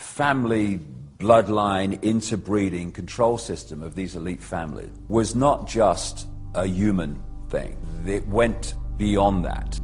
family bloodline interbreeding control system of these elite families was not just a human thing. It went beyond that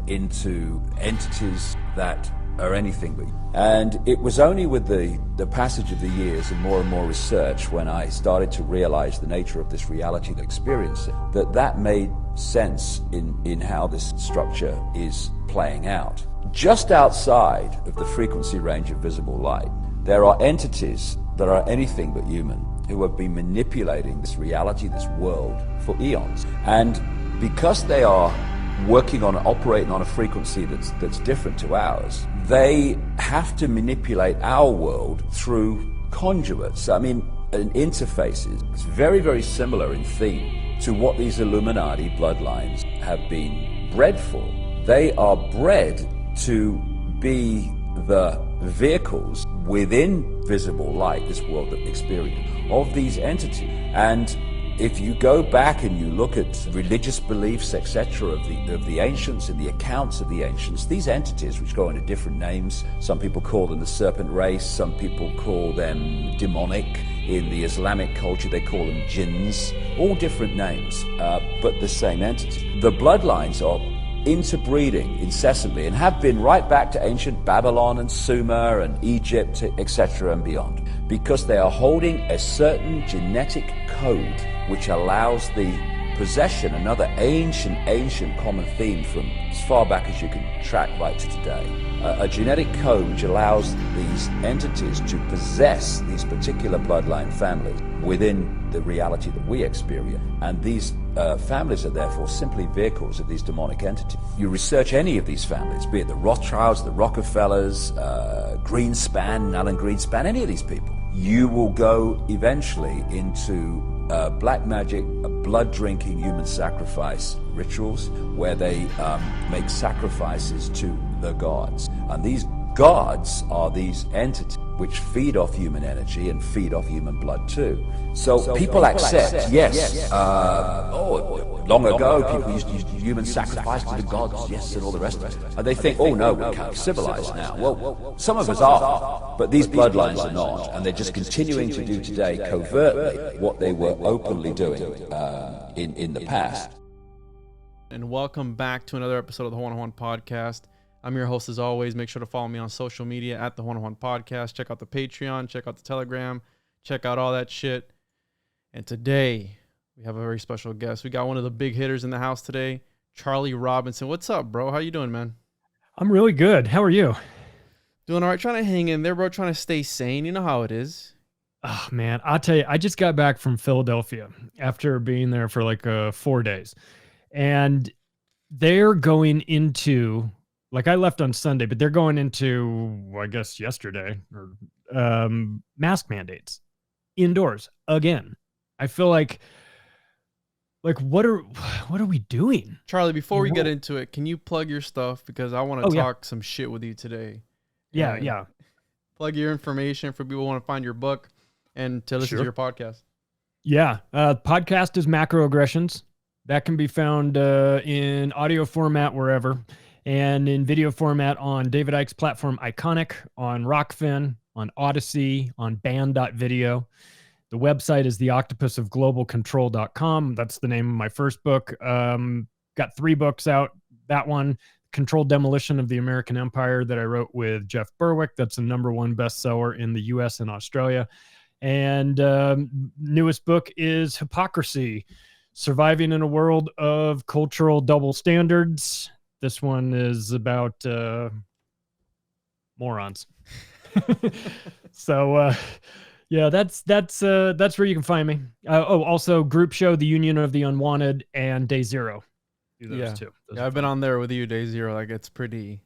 into entities that are anything but. And it was only with the passage of the years and more research, when I started to realize the nature of this reality that I experienced it, that made sense in how this structure is playing out. Just outside of the frequency range of visible light, there are entities that are anything but human, who have been manipulating this reality, this world, for eons. And because they are operating on a frequency that's different to ours, they have to manipulate our world through conduits. I mean, an interface is very, very similar in theme to what these Illuminati bloodlines have been bred for. They are bred to be the vehicles within visible light, this world of experience, of these entities. And if you go back and you look at religious beliefs, etc., of the ancients and the accounts of the ancients, these entities, which go under different names, some people call them the serpent race, some people call them demonic. In the Islamic culture, they call them jinns, all different names, but the same entity. The bloodlines are interbreeding incessantly and have been right back to ancient Babylon and Sumer and Egypt, etc., and beyond, because they are holding a certain genetic code which allows the possession, another ancient common theme from as far back as you can track right to today, a genetic code which allows these entities to possess these particular bloodline families within the reality that we experience. And these families are therefore simply vehicles of these demonic entities. You research any of these families, be it the Rothschilds, the Rockefellers, Greenspan, Alan Greenspan, any of these people, you will go eventually into black magic, blood-drinking human sacrifice rituals where they make sacrifices to the gods. And these gods are these entities which feed off human energy and feed off human blood too. So people accept, yes, long ago people used to use human sacrifice to the gods, yes, and all the rest of it. And they think, oh no, we're kind of civilized now. Well, some of us are, but these bloodlines are not. And they're just continuing to do today covertly what they were openly doing in the past. And welcome back to another episode of the Juan Podcast. I'm your host as always. Make sure to follow me on social media at the Juan Podcast. Check out the Patreon, check out the Telegram, check out all that shit. And today we have a very special guest. We got one of the big hitters in the house today, Charlie Robinson. What's up, bro? How you doing, man? I'm really good. How are you? Doing all right. Trying to hang in there, bro. Trying to stay sane. You know how it is. Oh, man. I'll tell you, I just got back from Philadelphia after being there for like 4 days. And they're going into... Like I left on Sunday, but they're going into, I guess, yesterday, or mask mandates indoors again. I feel like what are we doing? Charlie, before we get into it, can you plug your stuff? Because I want to talk some shit with you today. Yeah. Plug your information for people who want to find your book and to listen to your podcast. Yeah. Podcast is Macroaggressions. That can be found in audio format wherever. And in video format on David Icke's platform Iconic, on Rockfin, on Odyssey, on Band.video. The website is theoctopusofglobalcontrol.com. That's the name of my first book. Got 3 books out. That one, Controlled Demolition of the American Empire, that I wrote with Jeff Berwick. That's the #1 bestseller in the US and Australia. And newest book is Hypocrisy, Surviving in a World of Cultural Double Standards. This one is about morons. So, yeah, that's where you can find me. Also Group Show, The Union of the Unwanted, and Day Zero. Those two. I've been on there with you, Day Zero. Like, it's pretty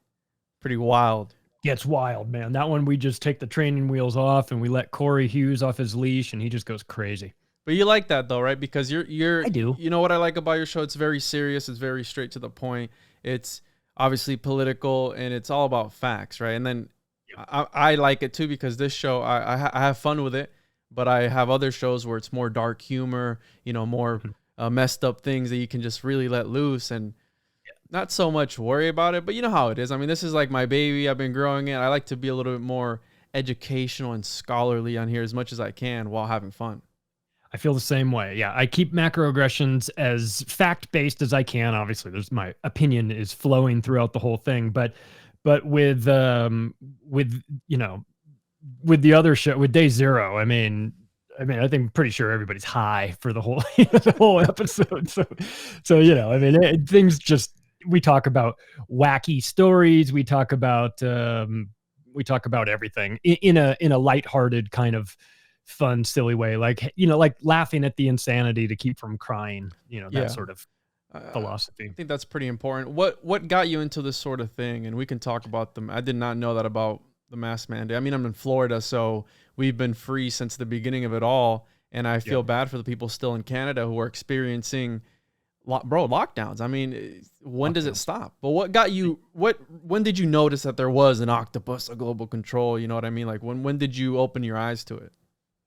wild. Yeah, it's wild, man. That one, we just take the training wheels off and we let Corey Hughes off his leash and he just goes crazy. But you like that though, right? Because I do. You know what I like about your show? It's very serious. It's very straight to the point. It's obviously political and it's all about facts, right? And then I like it too because this show, I have fun with it, but I have other shows where it's more dark humor, more messed up things that you can just really let loose and not so much worry about it. But you know how it is. I mean, this is like my baby. I've been growing it. I like to be a little bit more educational and scholarly on here as much as I can while having fun. I feel the same way. Yeah, I keep macroaggressions as fact-based as I can. Obviously, there's my opinion is flowing throughout the whole thing, but with you know, with the other show, with Day Zero, I mean, I think pretty sure everybody's high for the whole the whole episode. So you know, I mean, things just, we talk about wacky stories, we talk about everything in a lighthearted kind of fun, silly way, like, you know, like laughing at the insanity to keep from crying, you know, that sort of philosophy. I think that's pretty important. What got you into this sort of thing? And we can talk about them. I did not know that about the mask mandate. I mean, I'm in Florida, so we've been free since the beginning of it all, and I feel bad for the people still in Canada who are experiencing lockdowns. I mean, when does it stop? But what got you, when did you notice that there was an octopus, a global control? You know what I mean? Like, when did you open your eyes to it?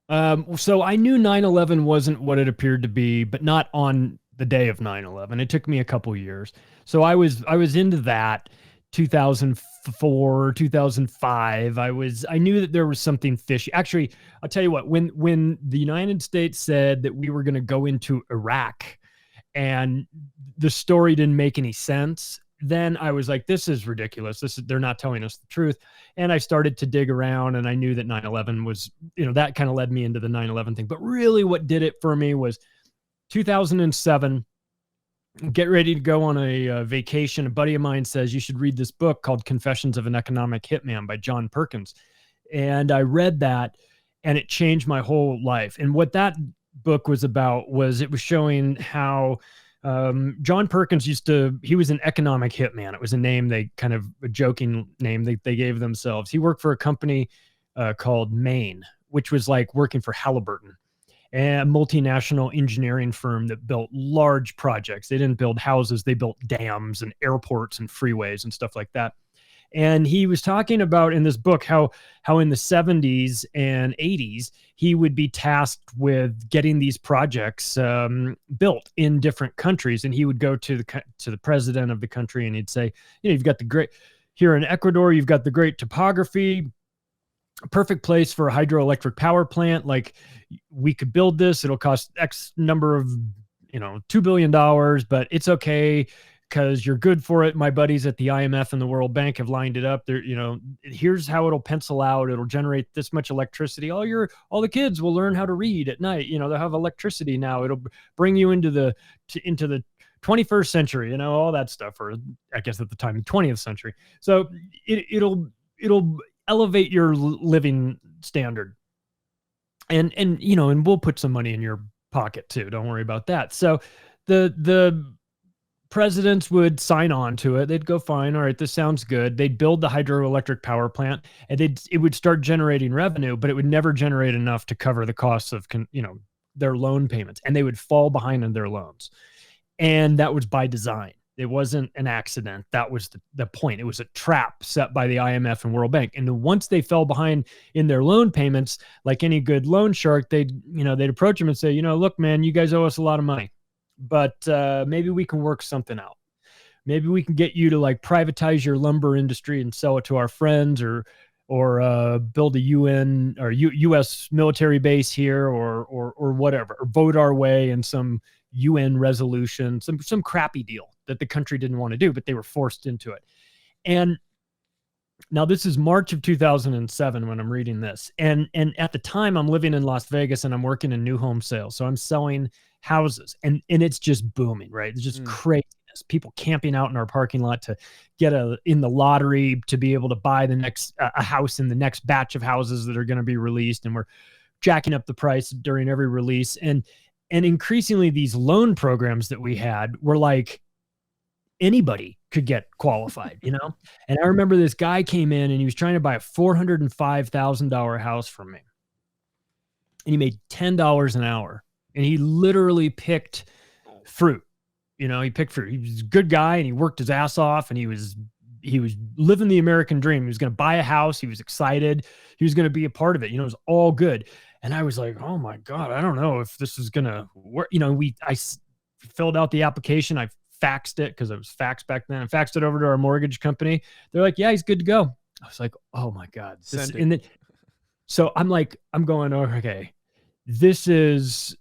So I knew 9/11 wasn't what it appeared to be, but not on the day of 9/11. It took me a couple years. So I was into that 2004, 2005. I knew that there was something fishy. Actually, I'll tell you what, when the United States said that we were going to go into Iraq and the story didn't make any sense, then I was like, this is ridiculous. They're not telling us the truth. And I started to dig around, and I knew that 9/11 was, you know, that kind of led me into the 9/11 thing. But really what did it for me was 2007, get ready to go on a vacation. A buddy of mine says, you should read this book called Confessions of an Economic Hitman by John Perkins. And I read that, and it changed my whole life. And what that book was about was, it was showing how John Perkins he was an economic hitman. It was a name, a joking name they gave themselves. He worked for a company called Maine, which was like working for Halliburton, a multinational engineering firm that built large projects. They didn't build houses, they built dams and airports and freeways and stuff like that. And he was talking about in this book how in the 70s and 80s, he would be tasked with getting these projects built in different countries. And he would go to the president of the country, and he'd say, you know, you've got here in Ecuador, you've got the great topography, a perfect place for a hydroelectric power plant. Like, we could build this. It'll cost X number of, you know, $2 billion, but it's okay, because you're good for it. My buddies at the IMF and the World Bank have lined it up. They're, you know, here's how it'll pencil out. It'll generate this much electricity. All the kids will learn how to read at night. You know, they'll have electricity now. It'll bring you into the 21st century, you know, all that stuff, or I guess at the time, the 20th century. So it'll elevate your living standard. And, you know, and we'll put some money in your pocket too. Don't worry about that. So the presidents would sign on to it. They'd go, fine, all right, this sounds good. They'd build the hydroelectric power plant, and it would start generating revenue, but it would never generate enough to cover the costs of, you know, their loan payments, and they would fall behind on their loans. And that was by design. It wasn't an accident. That was the point. It was a trap set by the IMF and World Bank. And once they fell behind in their loan payments, like any good loan shark, they'd approach them and say, you know, look, man, you guys owe us a lot of money, but maybe we can work something out. Maybe we can get you to like privatize your lumber industry and sell it to our friends, or build a UN or U.S. military base here, or whatever, or vote our way in some UN resolution, some crappy deal that the country didn't want to do, but they were forced into it. And now this is March of 2007 when I'm reading this. And at the time I'm living in Las Vegas, and I'm working in new home sales. So I'm selling houses, and it's just booming, right? It's just craziness. People camping out in our parking lot to get in the lottery to be able to buy the next a house in the next batch of houses that are going to be released. And we're jacking up the price during every release. And increasingly these loan programs that we had were like, anybody could get qualified, you know? And I remember this guy came in, and he was trying to buy a $405,000 house from me. And he made $10 an hour. And he literally picked fruit. You know, he picked fruit. He was a good guy, and he worked his ass off, and he was living the American dream. He was going to buy a house. He was excited. He was going to be a part of it. You know, it was all good. And I was like, oh my God, I don't know if this is going to work. You know, I filled out the application. I faxed it, because it was fax back then. I faxed it over to our mortgage company. They're like, yeah, he's good to go. I was like, oh my God. So I'm going, oh, okay, this is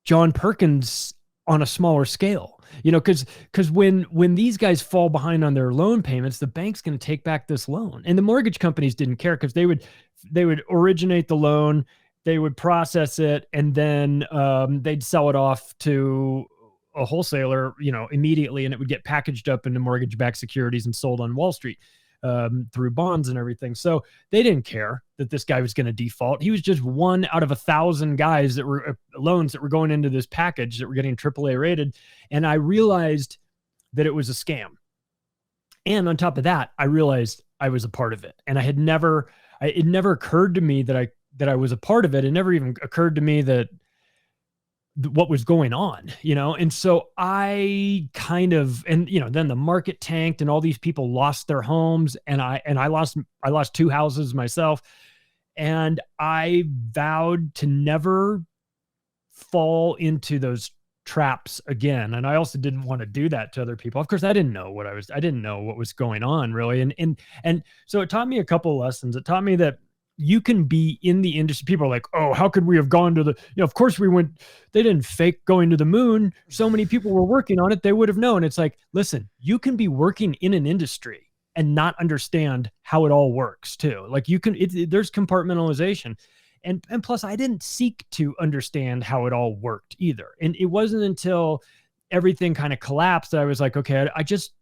John Perkins on a smaller scale, because when these guys fall behind on their loan payments, the bank's going to take back this loan, and the mortgage companies didn't care because they would originate the loan, they would process it, and then they'd sell it off to a wholesaler, immediately, and it would get packaged up into mortgage-backed securities and sold on Wall Street through bonds and everything. So they didn't care that this guy was going to default. He was just one out of 1,000 guys that were loans that were going into this package that were getting AAA rated. And I realized that it was a scam. And on top of that, I realized I was a part of it. And it never occurred to me that I was a part of it. It never even occurred to me that what was going on, and so I kind of, and then the market tanked and all these people lost their homes, and I lost 2 houses myself, and I vowed to never fall into those traps again. And I also didn't want to do that to other people. Of course, I didn't know what was going on really. And so it taught me a couple of lessons. It taught me that you can be in the industry. People are like, oh, how could we have gone to of course we went, they didn't fake going to the moon. So many people were working on it. They would have known. It's like, listen, you can be working in an industry and not understand how it all works too. Like there's compartmentalization. And plus I didn't seek to understand how it all worked either. And it wasn't until everything kind of collapsed that I was like, okay, I just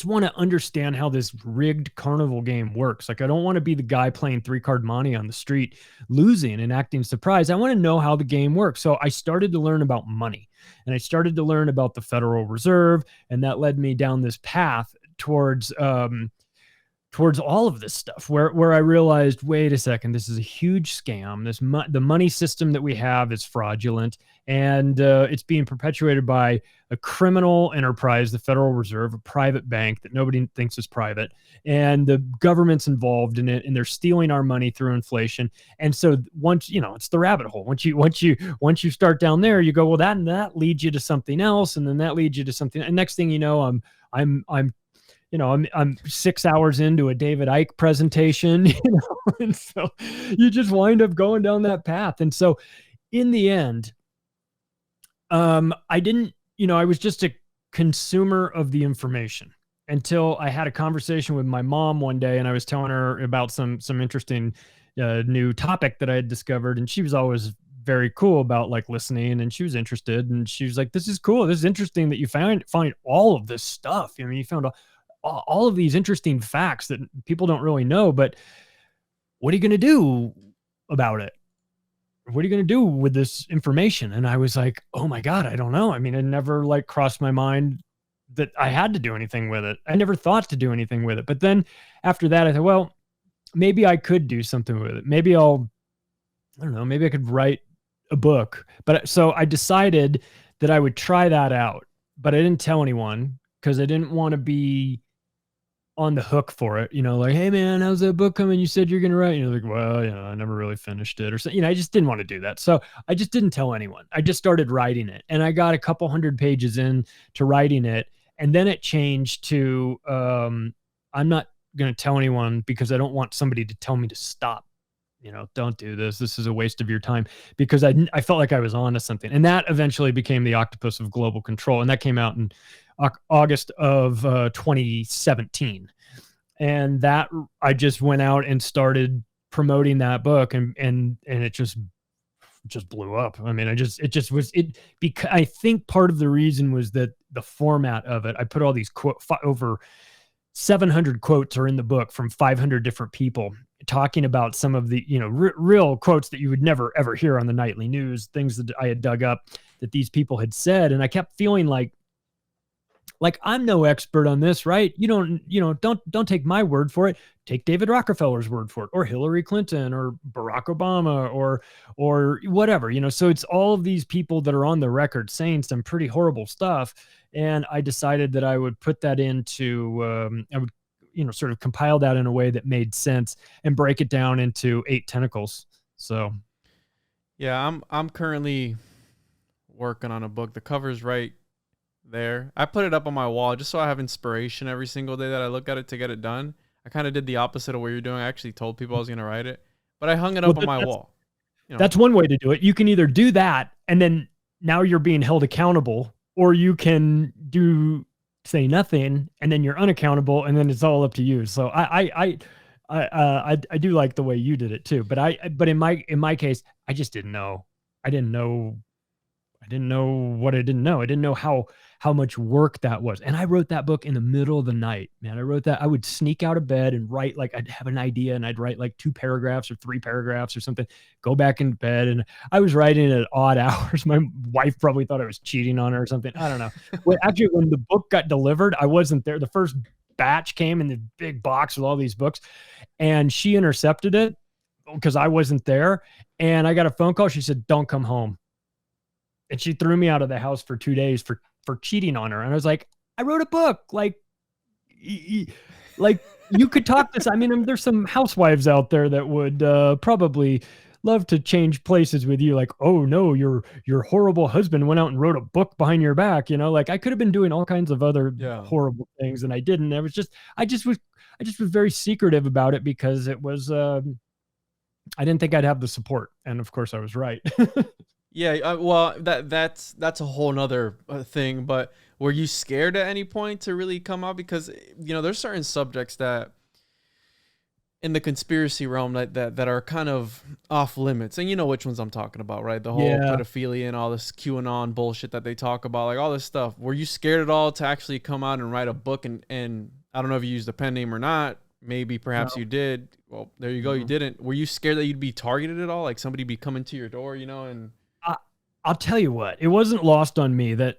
want to understand how this rigged carnival game works. Like, I don't want to be the guy playing 3-card monte on the street, losing and acting surprised. I want to know how the game works. So I started to learn about money, and I started to learn about the Federal Reserve. And that led me down this path towards all of this stuff where I realized, wait a second, this is a huge scam. The money system that we have is fraudulent, and it's being perpetuated by a criminal enterprise, the Federal Reserve, a private bank that nobody thinks is private, and the government's involved in it, and they're stealing our money through inflation. And so once, it's the rabbit hole. Once you start down there, you go, well, that leads you to something else, and then that leads you to something. And next thing you know, I'm 6 hours into a David Icke presentation, and so you just wind up going down that path. And so in the end, I was just a consumer of the information until I had a conversation with my mom one day, and I was telling her about some interesting new topic that I had discovered. And she was always very cool about like listening, and she was interested, and she was like, this is cool. This is interesting that you find all of this stuff. You found all of these interesting facts that people don't really know, but what are you going to do about it? What are you going to do with this information? And I was like, oh my God, I don't know. I mean, it never like crossed my mind that I had to do anything with it. I never thought to do anything with it. But then after that, I thought, well, maybe I could do something with it. Maybe I don't know, maybe I could write a book. But so I decided that I would try that out, but I didn't tell anyone because I didn't want to be on the hook for it, like, hey man, how's that book coming? You said you're going to write. And you're like, well, I never really finished it or something. I just didn't want to do that. So I just didn't tell anyone. I just started writing it, and I got a couple hundred pages in to writing it. And then it changed to, I'm not going to tell anyone because I don't want somebody to tell me to stop. Don't do this. This is a waste of your time, because I felt like I was onto something. And that eventually became The Octopus of Global Control. And that came out in August of 2017. And that I just went out and started promoting that book, and it just blew up. I mean, because I think part of the reason was that the format of it, I put all these over 700 quotes are in the book from 500 different people talking about some of the, real quotes that you would never ever hear on the nightly news, things that I had dug up that these people had said. And I kept feeling like I'm no expert on this, right? Don't take my word for it. Take David Rockefeller's word for it, or Hillary Clinton, or Barack Obama, or whatever, So it's all of these people that are on the record saying some pretty horrible stuff. And I decided that I would put that into, I would, sort of compile that in a way that made sense and break it down into 8 tentacles. So, yeah, I'm currently working on a book. The cover's right there. I put it up on my wall just so I have inspiration every single day that I look at it to get it done. I kind of did the opposite of what you're doing. I actually told people I was going to write it, but I hung it up on my wall. You know? That's one way to do it. You can either do that and then now you're being held accountable, or you can say nothing and then you're unaccountable and then it's all up to you. So I do like the way you did it too, but in my case, I just didn't know. I didn't know what I didn't know. I didn't know how much work that was. And I wrote that book in the middle of the night, man. I wrote that. I would sneak out of bed and write, like, I'd have an idea and I'd write like 2 paragraphs or 3 paragraphs or something, go back in bed. And I was writing at odd hours. My wife probably thought I was cheating on her or something. I don't know. Well, actually, when the book got delivered, I wasn't there. The first batch came in the big box with all these books, and she intercepted it because I wasn't there. And I got a phone call. She said, "Don't come home." And she threw me out of the house for 2 days for cheating on her. And I was like, I wrote a book. Like you could talk this. I mean, there's some housewives out there that would probably love to change places with you. Like, oh no, your horrible husband went out and wrote a book behind your back. You know, like I could have been doing all kinds of other horrible things, and I didn't. I just was very secretive about it because it was, I didn't think I'd have the support. And of course I was right. Yeah, well, that's a whole nother thing. But were you scared at any point to really come out? Because, you know, there's certain subjects that in the conspiracy realm that are kind of off limits. And you know which ones I'm talking about, right? The whole pedophilia and all this QAnon bullshit that they talk about, like all this stuff. Were you scared at all to actually come out and write a book? And I don't know if you used a pen name or not. Maybe perhaps you did. Well, there you go. You didn't. Were you scared that you'd be targeted at all? Like somebody be coming to your door, you know, and... I'll tell you what, it wasn't lost on me that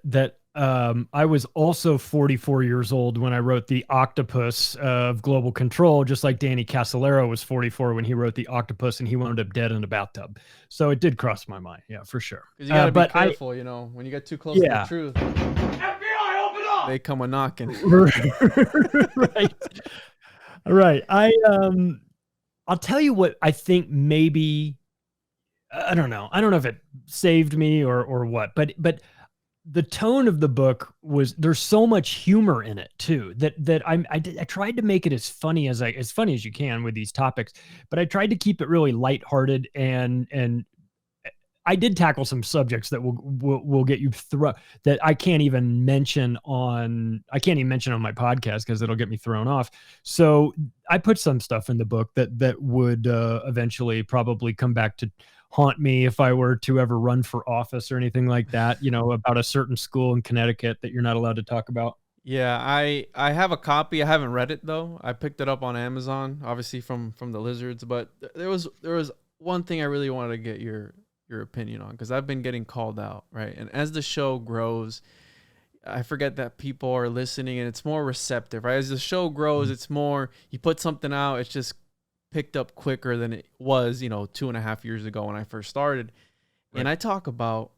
I was also 44 years old when I wrote The Octopus of Global Control, just like Danny Casolaro was 44 when he wrote The Octopus, and he wound up dead in a bathtub. So it did cross my mind. Yeah, for sure. Because you got to be careful, you know, when you get too close to the truth. FBI, open up! They come a-knocking. Right. I'll tell you what I think maybe... I don't know if it saved me or what, but the tone of the book was, there's so much humor in it too, that I tried to make it as funny as you can with these topics, but I tried to keep it really lighthearted, and I did tackle some subjects that will get you through, that I can't even mention on my podcast because it'll get me thrown off. So I put some stuff in the book that would eventually probably come back to haunt me if I were to ever run for office or anything like that, you know, about a certain school in Connecticut that you're not allowed to talk about. Yeah, I have a copy. I haven't read it though. I picked it up on Amazon, obviously from the Lizards, but there was one thing I really wanted to get your opinion on, because I've been getting called out, right? And as the show grows, I forget that people are listening and it's more receptive, right? As the show grows, it's more, you put something out, it's just picked up quicker than it was, you know, 2.5 years ago when I first started. Right. And I talk about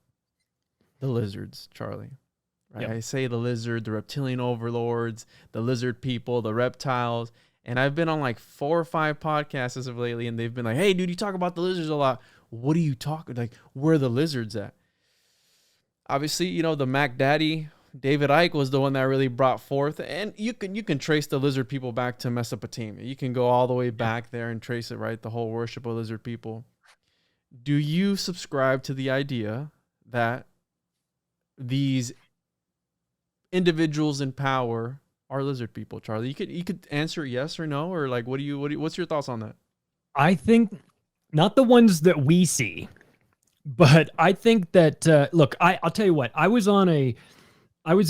the lizards, Charlie, right? Yep. I say the lizard, the reptilian overlords, the lizard people, the reptiles. And I've been on like 4 or 5 podcasts as of lately, and they've been like, "Hey, dude, you talk about the lizards a lot. What are you talking? Like, where are the lizards at?" Obviously, you know, the Mac Daddy, David Icke, was the one that really brought forth, and you can trace the lizard people back to Mesopotamia. You can go all the way back there and trace it, right? The whole worship of lizard people. Do you subscribe to the idea that these individuals in power are lizard people, Charlie? You could answer yes or no, or like, what's your thoughts on that? I think not the ones that we see, but I think that look, I'll tell you what, I was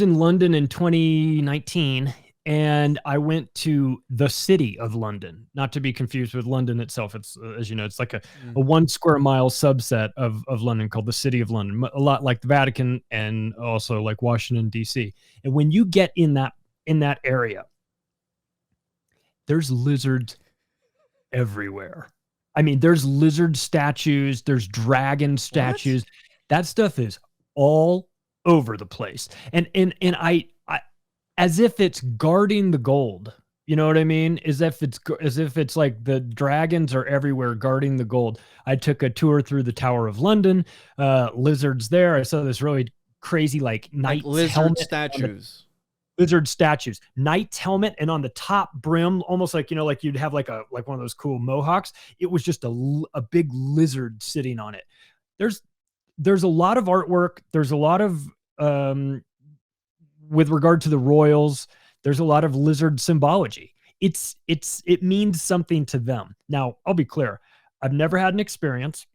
in London in 2019, and I went to the city of London, not to be confused with London itself. It's, as you know, it's like a 1 square mile subset of London called the City of London, a lot like the Vatican and also like Washington, D.C. And when you get in that area, there's lizards everywhere. I mean, there's lizard statues, there's dragon statues. What? That stuff is all over the place, and I as if it's guarding the gold. You know what I mean? As if it's like the dragons are everywhere guarding the gold. I took a tour through the Tower of London, lizards there. I saw this really crazy like knight lizard statues. lizard statues, knight's helmet, and on the top brim, almost like, like you'd have like one of those cool mohawks. It was just a big lizard sitting on it. There's a lot of artwork. There's a lot of, with regard to the royals, there's a lot of lizard symbology. It means something to them. Now, I'll be clear. I've never had an experience.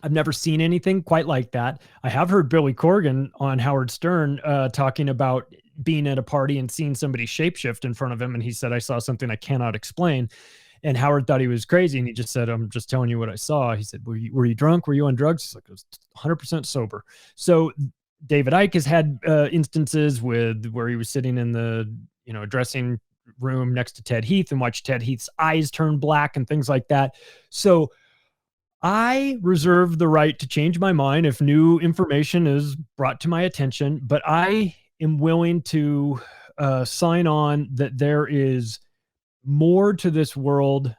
I've never seen anything quite like that. I have heard Billy Corgan on Howard Stern talking about being at a party and seeing somebody shapeshift in front of him. And he said, I saw something I cannot explain. And Howard thought he was crazy. And he just said, I'm just telling you what I saw. He said, were you drunk? Were you on drugs? He's like, I was 100% sober. So David Icke has had instances where he was sitting in the, dressing room next to Ted Heath and watched Ted Heath's eyes turn black and things like that. So I reserve the right to change my mind if new information is brought to my attention, but I am willing to sign on that there is more to this world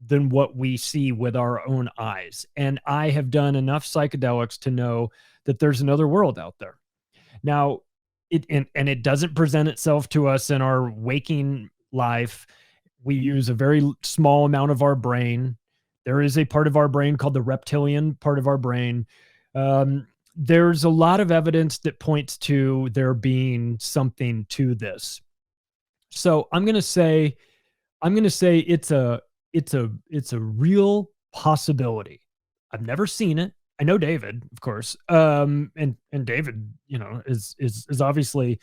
than what we see with our own eyes. And I have done enough psychedelics to know that there's another world out there. Now, it doesn't present itself to us in our waking life. We use a very small amount of our brain. There is a part of our brain called the reptilian part of our brain. There's a lot of evidence that points to there being something to this. So I'm going to say it's a real possibility. I've never seen it. I know David, of course. And David, is obviously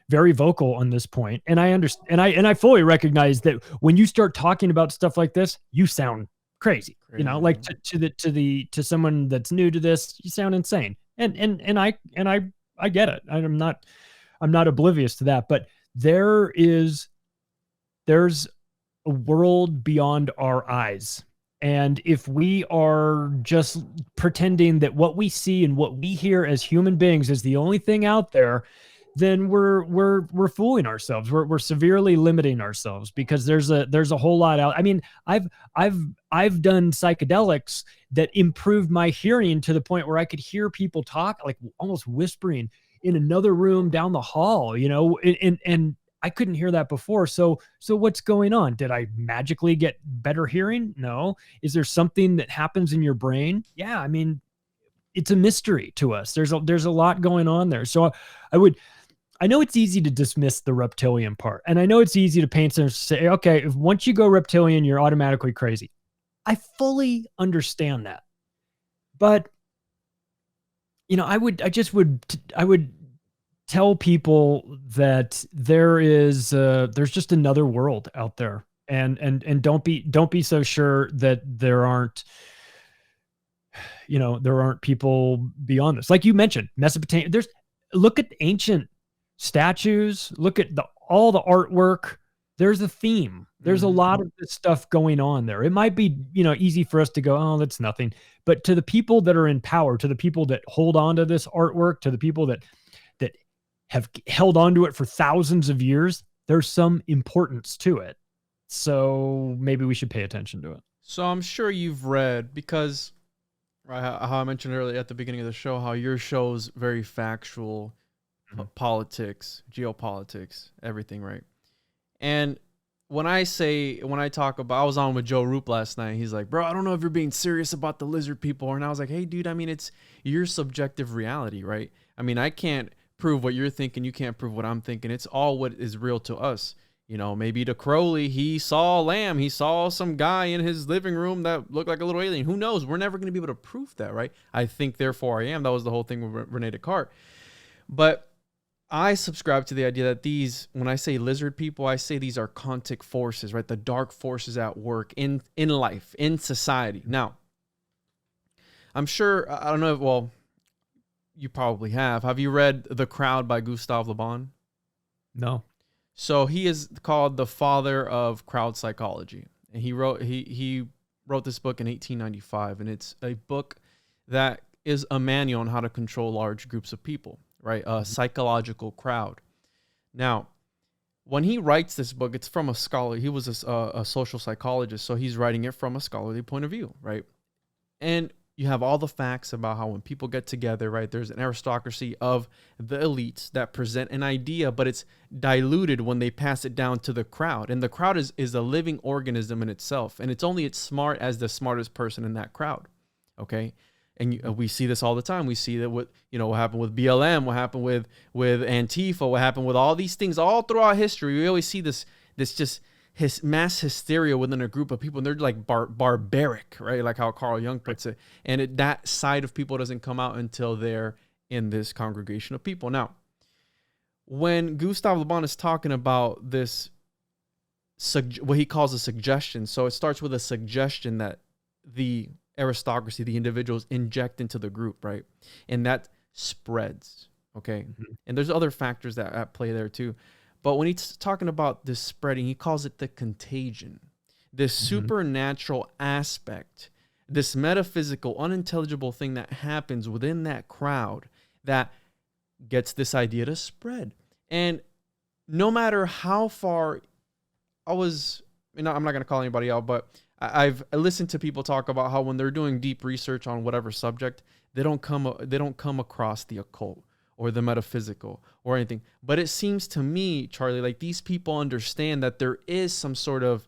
very vocal on this point. And I understand, and I fully recognize that when you start talking about stuff like this, you sound crazy. Like to someone that's new to this, you sound insane. And I get it. I'm not oblivious to that, but there's a world beyond our eyes. And if we are just pretending that what we see and what we hear as human beings is the only thing out there, then we're fooling ourselves. We're severely limiting ourselves, because there's a whole lot out. I mean, I've done psychedelics that improved my hearing to the point where I could hear people talk, like almost whispering in another room down the hall, and I couldn't hear that before. So what's going on? Did I magically get better hearing? No. Is there something that happens in your brain? Yeah. I mean, it's a mystery to us. There's a lot going on there. So I know it's easy to dismiss the reptilian part. And I know it's easy to paint and say, okay, if once you go reptilian, you're automatically crazy. I fully understand that. But, I would tell people that there's just another world out there, and don't be so sure that there aren't people beyond this. Like you mentioned, Mesopotamia, look at ancient statues, look at all the artwork. There's a theme. There's a lot of this stuff going on there. It might be, easy for us to go, oh, that's nothing. But to the people that are in power, to the people that hold on to this artwork, to the people that have held on to it for thousands of years, there's some importance to it. So maybe we should pay attention to it. So I'm sure you've read, because how I mentioned earlier at the beginning of the show, how your show's very factual, politics, geopolitics, everything, right? And when I talk about, I was on with Joe Roop last night. He's like, bro, I don't know if you're being serious about the lizard people. And I was like, hey, dude, I mean, it's your subjective reality, right? I mean, I can't prove what you're thinking. You can't prove what I'm thinking. It's all what is real to us. Maybe to Crowley, he saw a lamb. He saw some guy in his living room that looked like a little alien. Who knows? We're never going to be able to prove that, right? I think, therefore I am. That was the whole thing with Rene Descartes. But I subscribe to the idea that when I say lizard people, I say these are Kantic forces, right? The dark forces at work in life, in society. Now, I'm sure, I don't know, well, you probably have. Have you read The Crowd by Gustave Le Bon? No. So he is called the father of crowd psychology. And he wrote this book in 1895. And it's a book that is a manual on how to control large groups of people, right? A psychological crowd. Now, when he writes this book, it's from a scholar. He was a social psychologist, so he's writing it from a scholarly point of view, right? And you have all the facts about how when people get together, right, there's an aristocracy of the elites that present an idea, but it's diluted when they pass it down to the crowd. And the crowd is a living organism in itself. And it's only as smart as the smartest person in that crowd. Okay. And we see this all the time. We see that what happened with BLM, what happened with Antifa, what happened with all these things all throughout history. We always see this just mass hysteria within a group of people, and they're like barbaric, right? Like how Carl Jung puts it. And that side of people doesn't come out until they're in this congregation of people. Now, when Gustave Le Bon is talking about this, what he calls a suggestion, so it starts with a suggestion that the aristocracy, the individuals, inject into the group, right? And that spreads, okay? Mm-hmm. And there's other factors that at play there too. But when he's talking about this spreading, he calls it the contagion, this supernatural aspect, this metaphysical, unintelligible thing that happens within that crowd that gets this idea to spread. And no matter how far I'm not going to call anybody out, but I've listened to people talk about how when they're doing deep research on whatever subject, they don't come across the occult or the metaphysical or anything. But it seems to me, Charlie, like these people understand that there is some sort of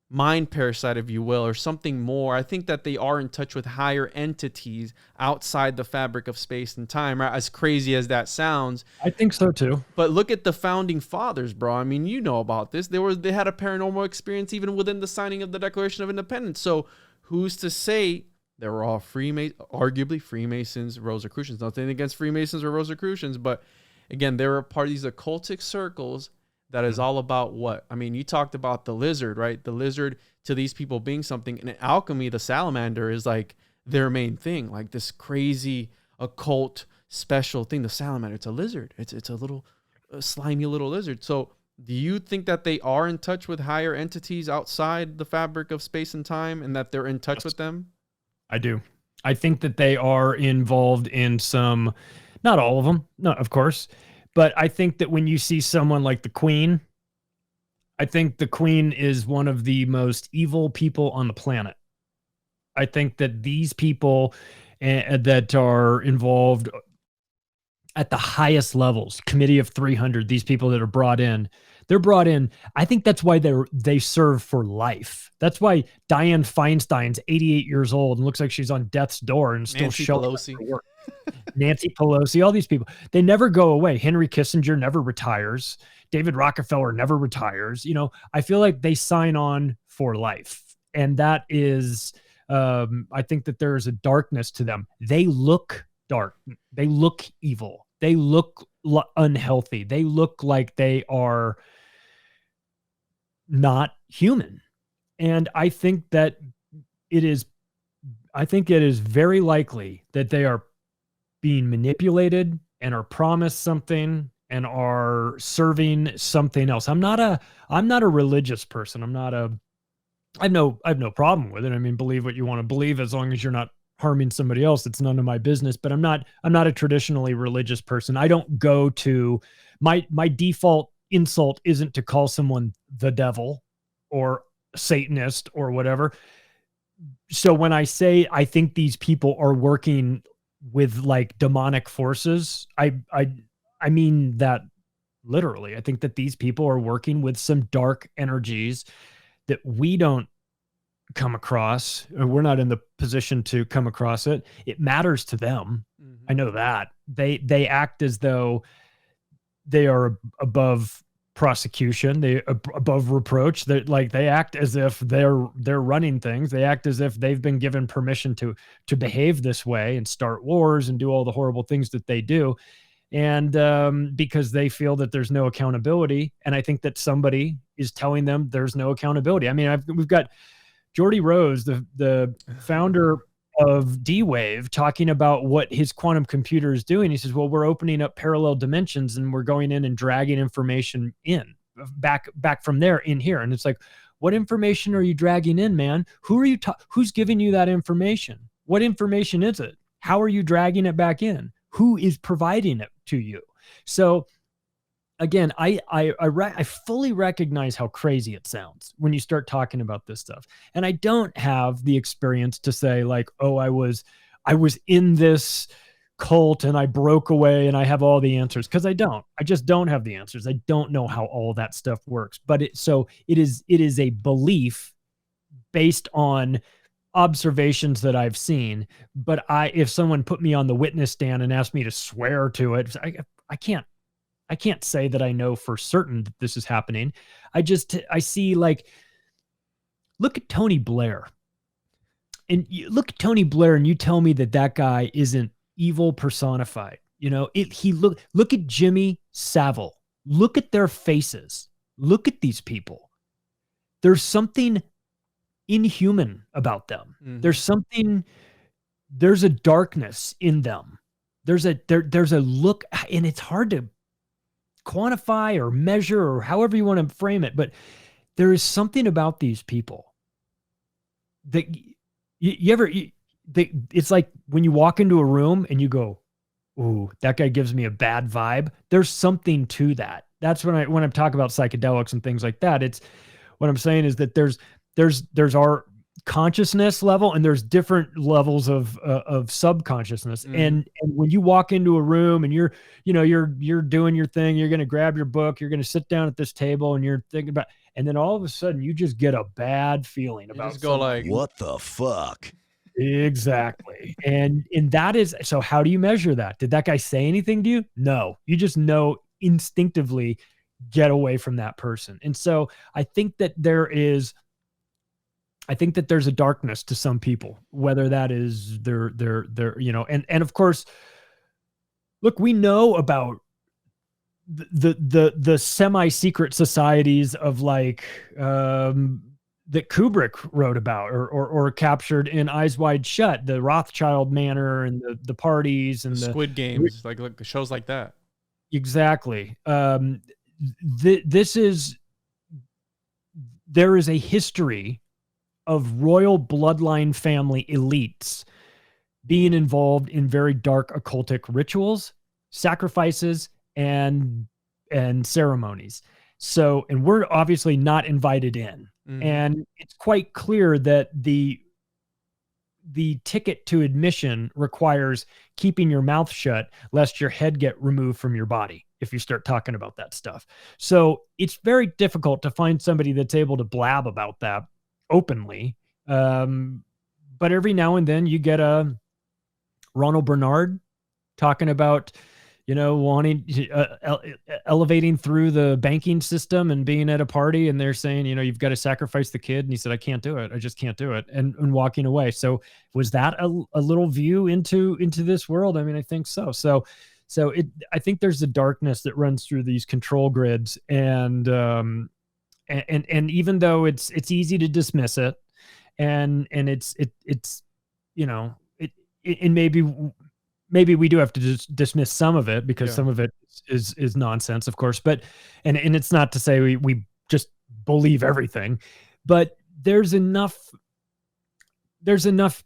mind parasite, if you will, or something more. I think that they are in touch with higher entities outside the fabric of space and time, right? As crazy as that sounds. I think so too. But look at the founding fathers, bro. I mean, you know about this. They had a paranormal experience even within the signing of the Declaration of Independence. So who's to say they were all arguably Freemasons, Rosicrucians? Nothing against Freemasons or Rosicrucians, but again, they were a part of these occultic circles that is all about what? I mean, you talked about the lizard, right? The lizard to these people being something. And in alchemy, the salamander is like their main thing, like this crazy occult special thing. The salamander, it's a lizard. It's a little slimy little lizard. So do you think that they are in touch with higher entities outside the fabric of space and time and that they're in touch with them? I do. I think that they are involved in some, not all of them, no, of course. But I think that when you see someone like the Queen, I think the Queen is one of the most evil people on the planet. I think that these people that are involved at the highest levels, Committee of 300, these people that are brought in, they're brought in. I think that's why they serve for life. That's why Dianne Feinstein's 88 years old and looks like she's on death's door and still showing up to work. Nancy Pelosi, all these people, they never go away. Henry Kissinger never retires. David Rockefeller never retires. I feel like they sign on for life. And that is, I think that there is a darkness to them. They look dark. They look evil. They look unhealthy. They look like they are not human. And I think that it is very likely that they are being manipulated and are promised something and are serving something else. I'm not a religious person. I have no problem with it. I mean, believe what you want to believe as long as you're not harming somebody else. It's none of my business, but I'm not a traditionally religious person. I don't go to my default insult isn't to call someone the devil or Satanist or whatever. So when I say I think these people are working with like demonic forces, I mean that literally. I think that these people are working with some dark energies that we don't come across. We're not in the position to come across it. It matters to them. Mm-hmm. I know that. They act as though they are above prosecution, they above reproach. They act as if they're running things. They act as if they've been given permission to behave this way and start wars and do all the horrible things that they do. And because they feel that there's no accountability. And I think that somebody is telling them there's no accountability. I mean, we've got Geordie Rose, the founder of D-Wave, talking about what his quantum computer is doing. He says, well, we're opening up parallel dimensions and we're going in and dragging information in back from there in here. And it's like, what information are you dragging in, man? Who are you who's giving you that information? What information is it? How are you dragging it back in? Who is providing it to you? So again, I fully recognize how crazy it sounds when you start talking about this stuff. And I don't have the experience to say like, oh, I was in this cult and I broke away and I have all the answers, because I just don't have the answers. I don't know how all that stuff works. But it is a belief based on observations that I've seen. But if someone put me on the witness stand and asked me to swear to it, I can't say that I know for certain that this is happening. I see, like, look at Tony Blair. And you look at Tony Blair and you tell me that guy isn't evil personified. Look at Jimmy Savile. Look at their faces. Look at these people. There's something inhuman about them. Mm-hmm. There's a darkness in them. There's a look, and it's hard to quantify or measure or however you want to frame it, but there is something about these people that it's like when you walk into a room and you go, ooh, that guy gives me a bad vibe. There's something to that. That's when I'm talking about psychedelics and things like that. It's what I'm saying is that there's our consciousness level and there's different levels of subconsciousness. Mm. And when you walk into a room and you're doing your thing, you're going to grab your book, you're going to sit down at this table and you're thinking about, and then all of a sudden you just get a bad feeling about, just go like, what the fuck? Exactly. And that is, so how do you measure that? Did that guy say anything to you? No, you just know instinctively, get away from that person. And so I think that there's a darkness to some people, whether that is their and of course, look, we know about the semi-secret societies of like, that Kubrick wrote about or captured in Eyes Wide Shut, the Rothschild Manor and the parties and the Squid Games, like shows like that. Exactly. There is a history of royal bloodline family elites being involved in very dark occultic rituals, sacrifices, and ceremonies. So, and we're obviously not invited in. Mm-hmm. And it's quite clear that the ticket to admission requires keeping your mouth shut lest your head get removed from your body if you start talking about that stuff. So it's very difficult to find somebody that's able to blab about that openly. But every now and then you get a Ronald Bernard talking about, wanting elevating through the banking system and being at a party, and they're saying, you've got to sacrifice the kid. And he said, I can't do it. I just can't do it. And walking away. So was that a little view into this world? I mean, I think so. So I think there's a darkness that runs through these control grids, and even though it's easy to dismiss it, and it's maybe we do have to dismiss some of it because some of it is nonsense, of course, but and it's not to say we just believe everything, but there's enough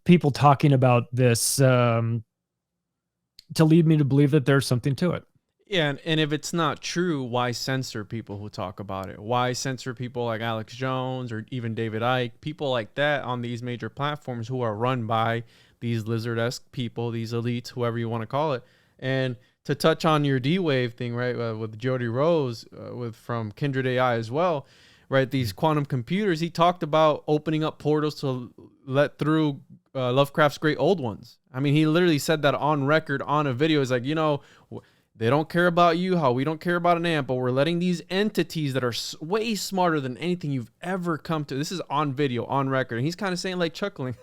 people talking about this to lead me to believe that there's something to it. Yeah, and if it's not true, why censor people who talk about it? Why censor people like Alex Jones or even David Icke, people like that on these major platforms who are run by these lizard-esque people, these elites, whoever you want to call it? And to touch on your D-Wave thing, right, with Jody Rose, from Kindred AI as well, right, these quantum computers, he talked about opening up portals to let through Lovecraft's great old ones. I mean, he literally said that on record, on a video. He's like, they don't care about you, how we don't care about an ant, but we're letting these entities that are way smarter than anything you've ever come to. This is on video, on record. And he's kind of saying, like, chuckling,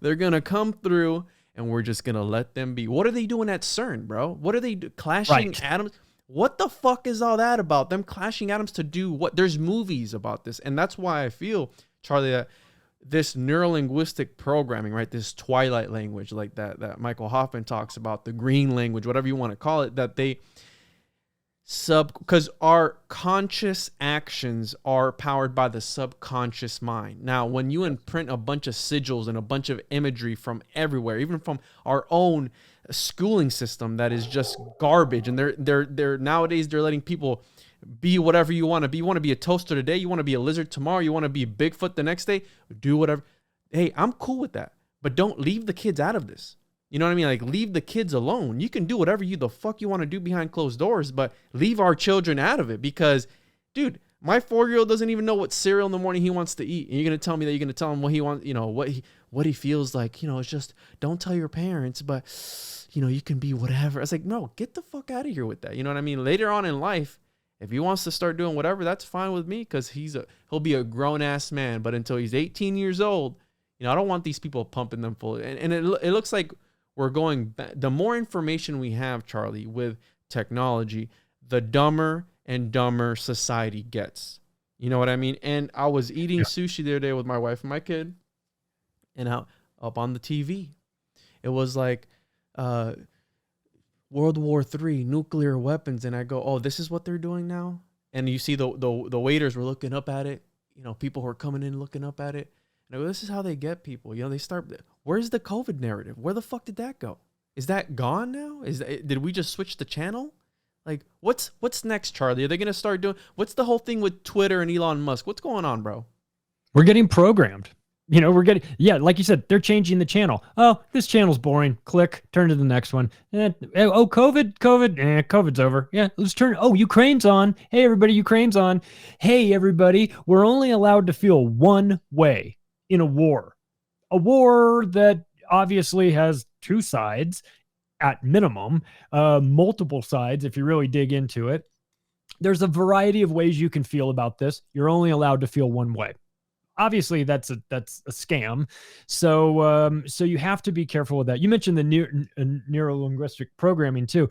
they're going to come through and we're just going to let them be. What are they doing at CERN, bro? What are they clashing atoms? What the fuck is all that about? Them clashing atoms to do what? There's movies about this. And that's why I feel, Charlie, that this neurolinguistic programming, right, this twilight language like that Michael Hoffman talks about, the green language, whatever you want to call it, that because our conscious actions are powered by the subconscious mind. Now, when you imprint a bunch of sigils and a bunch of imagery from everywhere, even from our own schooling system that is just garbage, and they're nowadays they're letting people be whatever you want to be. You want to be a toaster today, you want to be a lizard tomorrow, you want to be Bigfoot the next day, do whatever. Hey, I'm cool with that, but don't leave the kids out of this. You know what I mean? Like, leave the kids alone. You can do whatever the fuck you want to do behind closed doors, but leave our children out of it. Because, dude, my 4-year-old doesn't even know what cereal in the morning he wants to eat. And you're going to tell me that you're going to tell him what he wants, what he feels like. It's just, don't tell your parents, but, you can be whatever. I was like, no, get the fuck out of here with that. You know what I mean? Later on in life, if he wants to start doing whatever, that's fine with me, because he'll be a grown-ass man. But until he's 18 years old, I don't want these people pumping them full. And it looks like we're going back. The more information we have, Charlie, with technology, the dumber and dumber society gets. You know what I mean? And I was eating sushi the other day with my wife and my kid, and up on the TV, it was like World War III, nuclear weapons. And I go, oh, this is what they're doing now? And you see the waiters were looking up at it. People who are coming in looking up at it. And I go, this is how they get people. They start... Where's the COVID narrative? Where the fuck did that go? Is that gone now? Did we just switch the channel? Like, what's next, Charlie? Are they going to start doing... What's the whole thing with Twitter and Elon Musk? What's going on, bro? We're getting programmed. Like you said, they're changing the channel. Oh, this channel's boring. Click, turn to the next one. COVID's over. Yeah, let's turn. Oh, Ukraine's on. Hey, everybody, Ukraine's on. Hey, everybody, we're only allowed to feel one way in a war. A war that obviously has two sides at minimum, multiple sides if you really dig into it. There's a variety of ways you can feel about this. You're only allowed to feel one way. Obviously, that's a scam. So you have to be careful with that. You mentioned the neuro-linguistic programming too.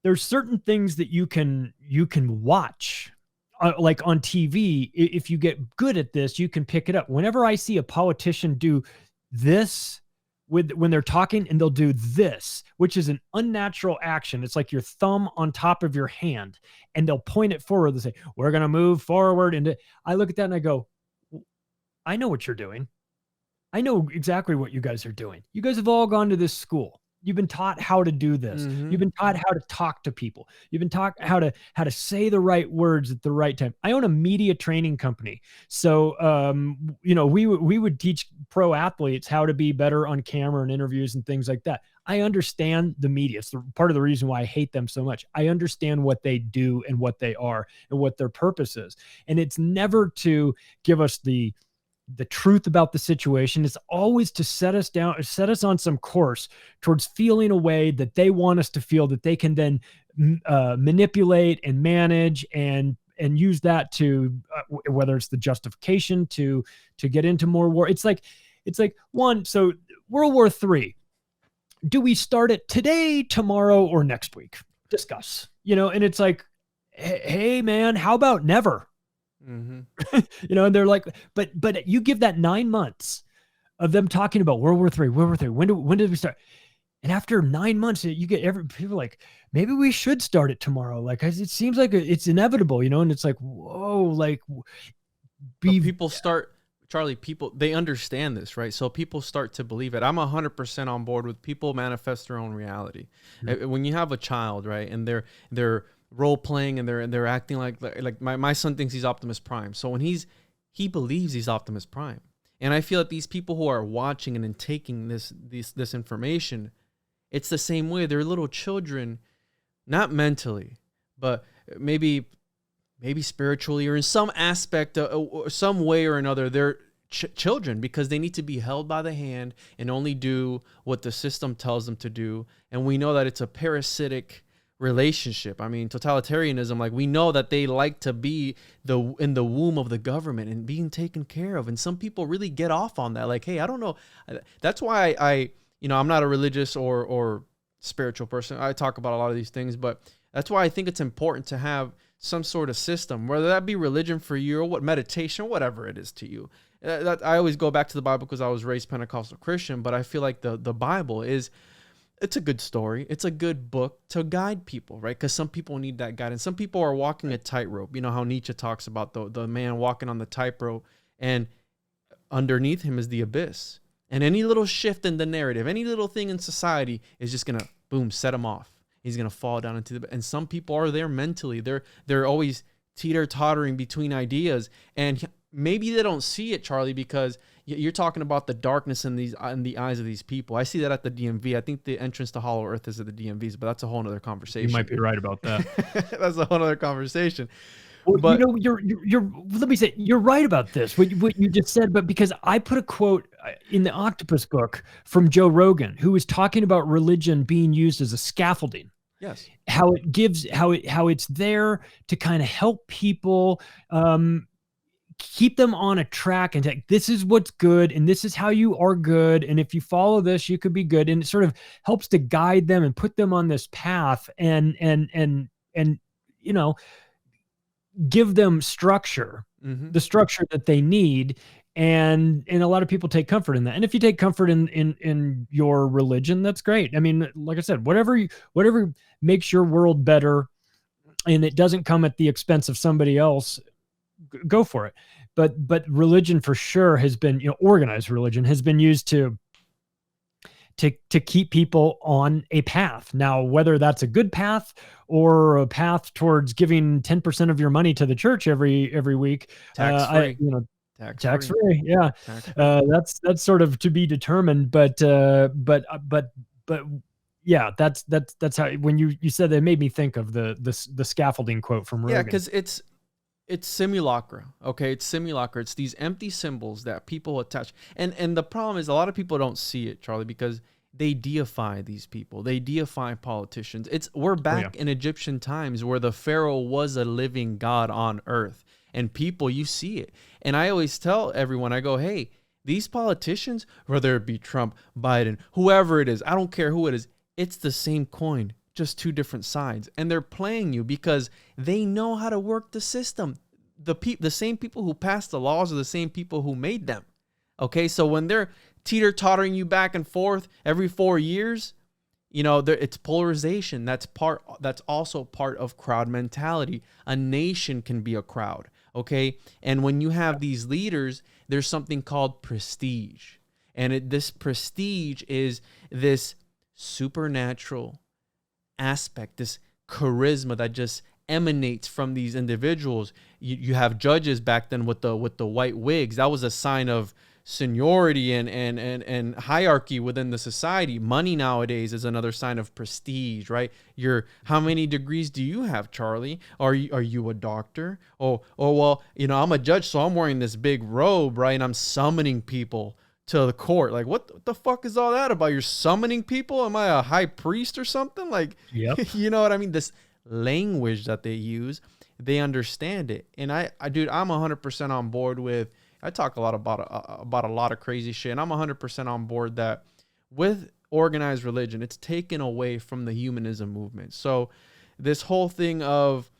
There's certain things that you can watch. Like on TV, if you get good at this, you can pick it up. Whenever I see a politician do this when they're talking, and they'll do this, which is an unnatural action. It's like your thumb on top of your hand, and they'll point it forward and say, we're going to move forward. And I look at that and I go, I know what you're doing. I know exactly what you guys are doing. You guys have all gone to this school. You've been taught how to do this. Mm-hmm. You've been taught how to talk to people. You've been taught how to say the right words at the right time. I own a media training company. So, we would teach pro athletes how to be better on camera and interviews and things like that. I understand the media. It's part of the reason why I hate them so much. I understand what they do and what they are and what their purpose is. And it's never to give us the truth about the situation. Is always to set us on some course towards feeling a way that they want us to feel, that they can then manipulate and manage and use that to whether it's the justification to get into more war. It's like one. So World War III, do we start it today, tomorrow, or next week? Discuss, and it's like, hey man, how about never? Mm-hmm. And they're like, but you give that 9 months of them talking about World War III. When did we start? And after 9 months, you get people like, maybe we should start it tomorrow. Like, it seems like it's inevitable, and it's like, whoa, like people start, Charlie, they understand this, right? So people start to believe it. I'm 100% on board with people manifest their own reality. Mm-hmm. When you have a child, right, and they're role playing and they're acting like my son thinks he's Optimus Prime. So when he believes he's Optimus Prime. And I feel that these people who are watching and then taking this information, it's the same way. They're little children, not mentally, but maybe spiritually or in some aspect, some way or another. They're children because they need to be held by the hand and only do what the system tells them to do. And we know that it's a parasitic relationship. I mean, totalitarianism, like we know that they like to be in the womb of the government and being taken care of. And some people really get off on that. Like, hey, I don't know. That's why I'm not a religious or spiritual person. I talk about a lot of these things, but that's why I think it's important to have some sort of system, whether that be religion for you or what meditation, or whatever it is to you. I always go back to the Bible because I was raised Pentecostal Christian, but I feel like the Bible is it's a good story. It's a good book to guide people, right? Because some people need that guidance. Some people are walking a tightrope. You know how Nietzsche talks about the man walking on the tightrope, and underneath him is the abyss. And any little shift in the narrative, any little thing in society is just gonna boom, set him off. He's gonna fall down into the. And some people are there mentally. They're always teeter-tottering between ideas, and maybe they don't see it, Charlie, because you're talking about the darkness in the eyes of these people. I see that at the DMV. I think the entrance to Hollow Earth is at the DMVs, but that's a whole nother conversation. You might be right about that. That's a whole other conversation. Well, But you're let me say, you're right about this, what you just said, but because I put a quote in the Octopus book from Joe Rogan, who was talking about religion being used as a scaffolding. yes, How it's there to kind of help people, keep them on a track and say, this is what's good and this is how you are good, and if you follow this you could be good, and it sort of helps to guide them and put them on this path and you know, give them structure, the structure that they need. And a lot of people take comfort in that. And if you take comfort in your religion, that's great. I mean, like I said, whatever makes your world better and it doesn't come at the expense of somebody else, go for it. But religion for sure has been, organized religion has been used to keep people on a path. Now, whether that's a good path or a path towards giving 10% of your money to the church every week, tax-free. Tax-free. Yeah. That's sort of to be determined, but yeah, that's how, when you said that, it made me think of the scaffolding quote from Rogan. Yeah, because it's simulacra. Okay, it's simulacra. It's these empty symbols that people attach. And the problem is a lot of people don't see it, Charlie, because they deify these people. They deify politicians. We're back in Egyptian times where the pharaoh was a living god on earth. And people, you see it. And I always tell everyone, I go, hey, these politicians, whether it be Trump, Biden, whoever it is, I don't care who it is, it's the same coin, just two different sides. And they're playing you because they know how to work the system. The same people who passed the laws are the same people who made them. Okay, so when they're teeter-tottering you back and forth every 4 years, it's polarization. That's also part of crowd mentality. A nation can be a crowd. Okay, and when you have these leaders, there's something called prestige, and this prestige is this supernatural aspect, this charisma that just emanates from these individuals. You have judges back then with the white wigs. That was a sign of seniority and hierarchy within the society. Money nowadays is another sign of prestige, right? How many degrees do you have, Charlie? Are you a doctor? Oh well, I'm a judge, so I'm wearing this big robe, right? And I'm summoning people to the court. Like, what the fuck is all that about? You're summoning people? Am I a high priest or something? Like, yep. You know what I mean? This language that they use, they understand it. And I'm 100% on board with. I talk a lot about a lot of crazy shit, and I'm 100% on board that with organized religion, it's taken away from the humanism movement. So this whole thing of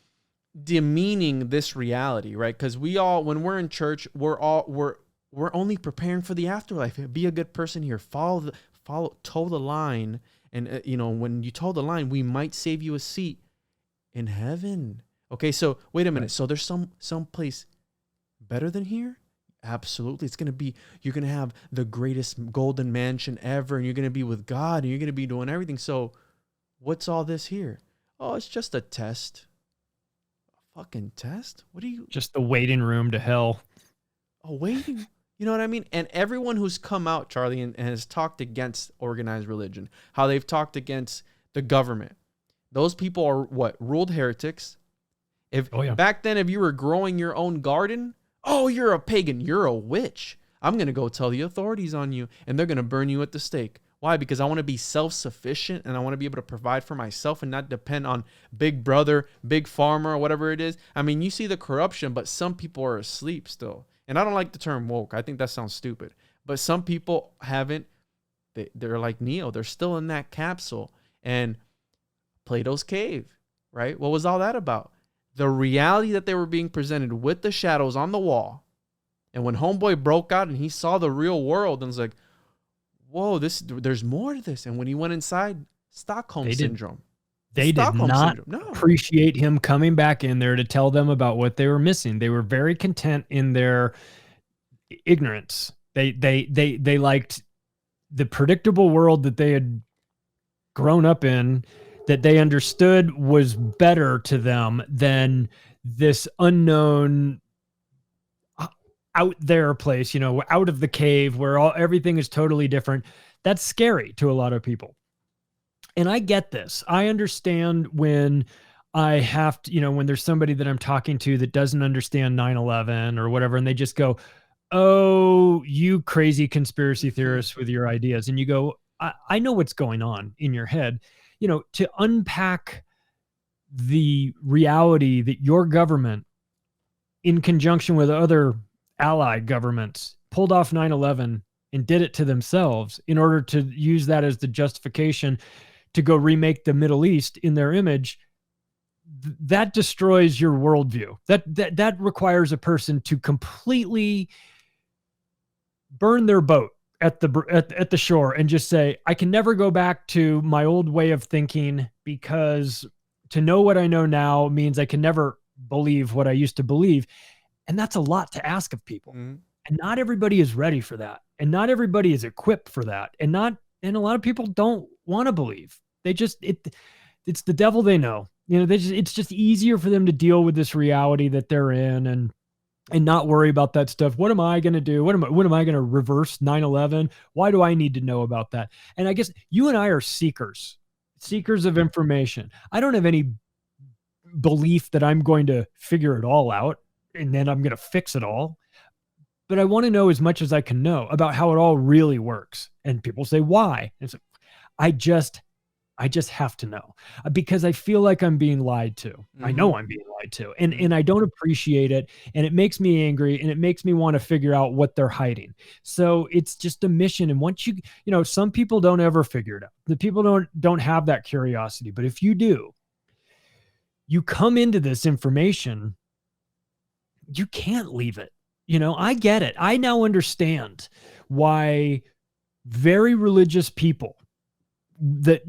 demeaning this reality, right? Because when we're in church, we're only preparing for the afterlife. Be a good person here. toe the line, and when you toe the line, we might save you a seat in heaven. Okay, so wait a minute. Right. So there's some place better than here? Absolutely. You're going to have the greatest golden mansion ever, and you're going to be with God, and you're going to be doing everything. So what's all this here? Oh, it's just a test. A fucking test? What are you? Just the waiting room to hell. Oh, waiting. You know what I mean? And everyone who's come out, Charlie, and has talked against organized religion, how they've talked against the government. Those people are ruled heretics. Back then, if you were growing your own garden, oh, you're a pagan. You're a witch. I'm going to go tell the authorities on you, and they're going to burn you at the stake. Why? Because I want to be self-sufficient, and I want to be able to provide for myself and not depend on big brother, big pharma, or whatever it is. I mean, you see the corruption, but some people are asleep still. And I don't like the term woke. I think that sounds stupid. But some people haven't. They're like Neo. They're still in that capsule. And Plato's cave, right? What was all that about? The reality that they were being presented with the shadows on the wall. And when homeboy broke out and he saw the real world and was like, whoa, there's more to this. And when he went inside, Stockholm syndrome. They did not No. appreciate him coming back in there to tell them about what they were missing. They were very content in their ignorance. They liked the predictable world that they had grown up in, that they understood was better to them than this unknown out there place, you know, out of the cave where everything is totally different. That's scary to a lot of people. And I get this. I understand when I have to, you know, when there's somebody that I'm talking to that doesn't understand 9/11 or whatever, and they just go, "Oh, you crazy conspiracy theorists with your ideas." And you go, I know what's going on in your head. You know, to unpack the reality that your government, in conjunction with other allied governments, pulled off 9/11 and did it to themselves in order to use that as the justification to go remake the Middle East in their image, that destroys your worldview. That requires a person to completely burn their boat at the shore and just say, I can never go back to my old way of thinking, because to know what I know now means I can never believe what I used to believe. And that's a lot to ask of people. Mm-hmm. And not everybody is ready for that. And not everybody is equipped for that. And a lot of people don't want to believe. They just, it's the devil they know. You know, it's just easier for them to deal with this reality that they're in and not worry about that stuff. What am I going to do? What am I going to reverse 9/11? Why do I need to know about that? And I guess you and I are seekers of information. I don't have any belief that I'm going to figure it all out and then I'm going to fix it all. But I want to know as much as I can know about how it all really works. And people say, why? And it's like, I just have to know, because I feel like I'm being lied to. Mm-hmm. I know I'm being lied to, and I don't appreciate it. And it makes me angry, and it makes me want to figure out what they're hiding. So it's just a mission. And once you know, some people don't ever figure it out. The people don't have that curiosity. But if you do, you come into this information, you can't leave it. You know, I get it. I now understand why very religious people that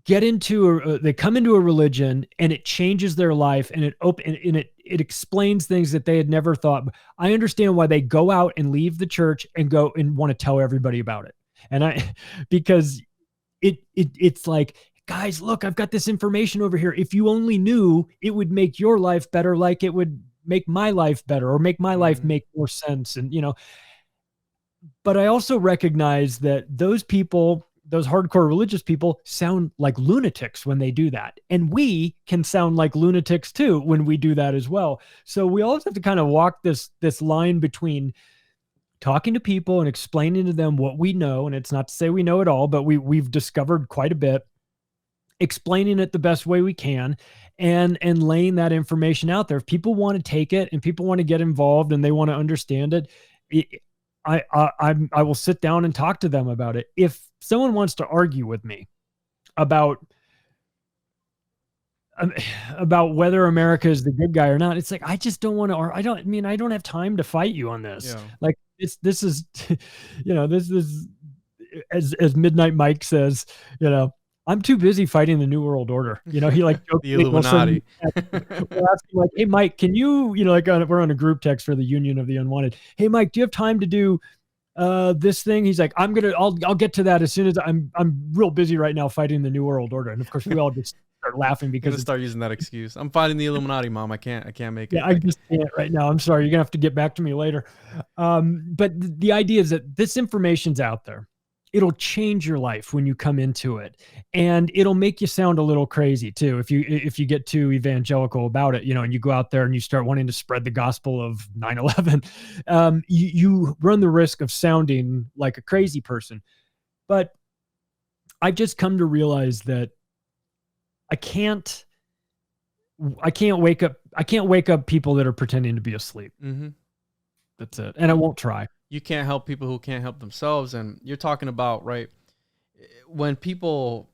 get into they come into a religion and it changes their life, and it explains things that they had never thought. I understand why they go out and leave the church and go and want to tell everybody about it. And because it's like, guys, look, I've got this information over here. If you only knew, it would make your life better, like it would make my life better, or make my life make more sense. And, you know, but I also recognize that those people, those hardcore religious people, sound like lunatics when they do that. And we can sound like lunatics too when we do that as well. So we always have to kind of walk this line between talking to people and explaining to them what we know. And it's not to say we know it all, but we've discovered quite a bit, explaining it the best way we can, and laying that information out there. If people want to take it and people want to get involved and they want to understand it, I will sit down and talk to them about it. If someone wants to argue with me about whether America is the good guy or not, it's like, I just don't want to, or I don't have time to fight you on this. Yeah. Like this is, you know, this is, as Midnight Mike says, you know, I'm too busy fighting the New World Order. You know, he like the Illuminati. Asking like, hey Mike, can you know, like we're on a group text for the Union of the Unwanted. Hey Mike, do you have time to do this thing? He's like, I'll get to that as soon as I'm real busy right now fighting the New World Order. And of course we all just start laughing because start using that excuse. I'm fighting the Illuminati, Mom. I can't make it. Yeah, I just can't right now. I'm sorry. You're gonna have to get back to me later. But the idea is that this information's out there. It'll change your life when you come into it, and it'll make you sound a little crazy too if you get too evangelical about it, you know, and you go out there and you start wanting to spread the gospel of 9/11. You run the risk of sounding like a crazy person. But I've just come to realize that I can't wake up people that are pretending to be asleep. Mm-hmm. That's it, and I won't try. You can't help people who can't help themselves. And you're talking about, right, when people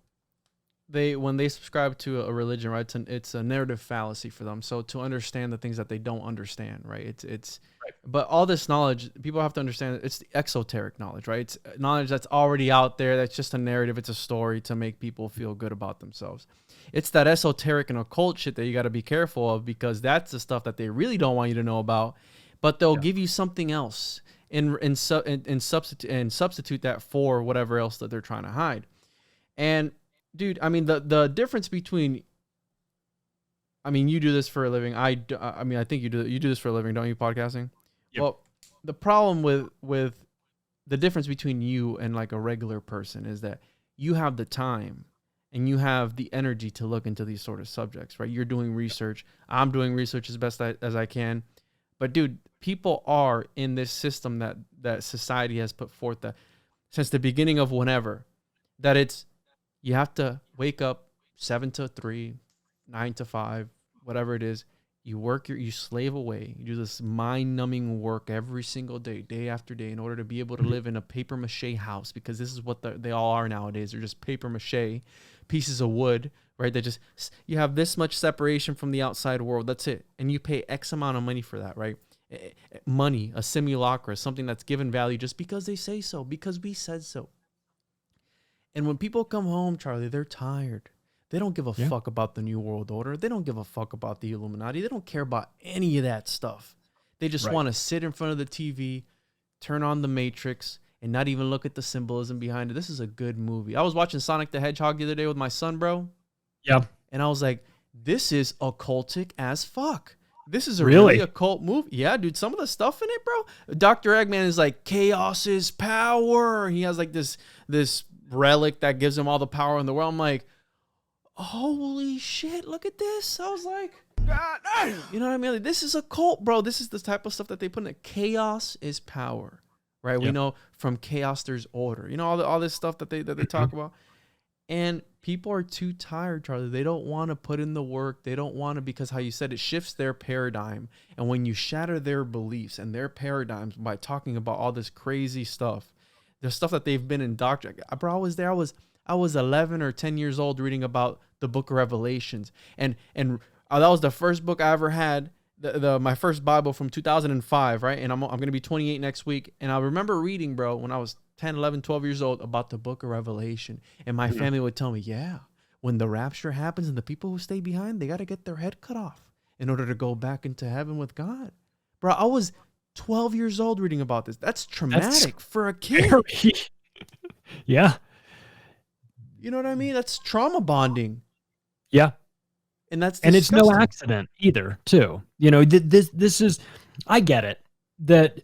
when they subscribe to a religion, right, it's a narrative fallacy for them. So to understand the things that they don't understand, right? It's Right. But all this knowledge, people have to understand it's the exoteric knowledge, right? It's knowledge that's already out there. That's just a narrative. It's a story to make people feel good about themselves. It's that esoteric and occult shit that you got to be careful of, because that's the stuff that they really don't want you to know about, but they'll give you something else and substitute that for whatever else that they're trying to hide. And dude, I mean, the difference between, I mean, you do this for a living. I mean, I think you do this for a living, don't you? Podcasting. Yep. Well, the problem with the difference between you and like a regular person is that you have the time and you have the energy to look into these sort of subjects, right? You're doing research. I'm doing research as best as I can. But dude, people are in this system that society has put forth that since the beginning of whenever, that it's, you have to wake up 7 to 3, 9 to 5, whatever it is. You slave away. You do this mind-numbing work every single day, day after day, in order to be able to live in a paper-mache house, because this is what they all are nowadays. They're just paper-mache pieces of wood, right? They just, you have this much separation from the outside world. That's it. And you pay X amount of money for that, right? Money, a simulacra, something that's given value just because they say so, because we said so. And when people come home, Charlie, they're tired. They don't give a fuck about the New World Order. They don't give a fuck about the Illuminati. They don't care about any of that stuff. They just want to sit in front of the TV, turn on the Matrix, and not even look at the symbolism behind it. This is a good movie. I was watching Sonic the Hedgehog the other day with my son, bro. Yeah. And I was like, this is occultic as fuck. This is a really occult movie. Yeah, dude, some of the stuff in it, bro. Dr. Eggman is like, chaos is power. He has like this relic that gives him all the power in the world. I'm like, holy shit, look at this. I was like, God damn. You know what I mean? Like, this is a cult, bro. This is the type of stuff that they put in it. Chaos is power, right? Yep. We know from chaos there's order. You know, all this stuff that they talk about. And people are too tired, Charlie. They don't want to put in the work. They don't want to, because how you said, it shifts their paradigm. And when you shatter their beliefs and their paradigms by talking about all this crazy stuff, the stuff that they've been indoctrinated. Bro, I was there. I was 11 or 10 years old reading about the book of Revelations. And that was the first book I ever had, my first Bible from 2005, right? And I'm going to be 28 next week. And I remember reading, bro, when I was 10, 11, 12 years old about the book of Revelation. And my family would tell me, yeah, when the rapture happens and the people who stay behind, they got to get their head cut off in order to go back into heaven with God. Bro, I was 12 years old reading about this. That's traumatic for a kid. Yeah. You know what I mean? That's trauma bonding. Yeah. And that's disgusting. And it's no accident either, too. You know, this is, I get it, that,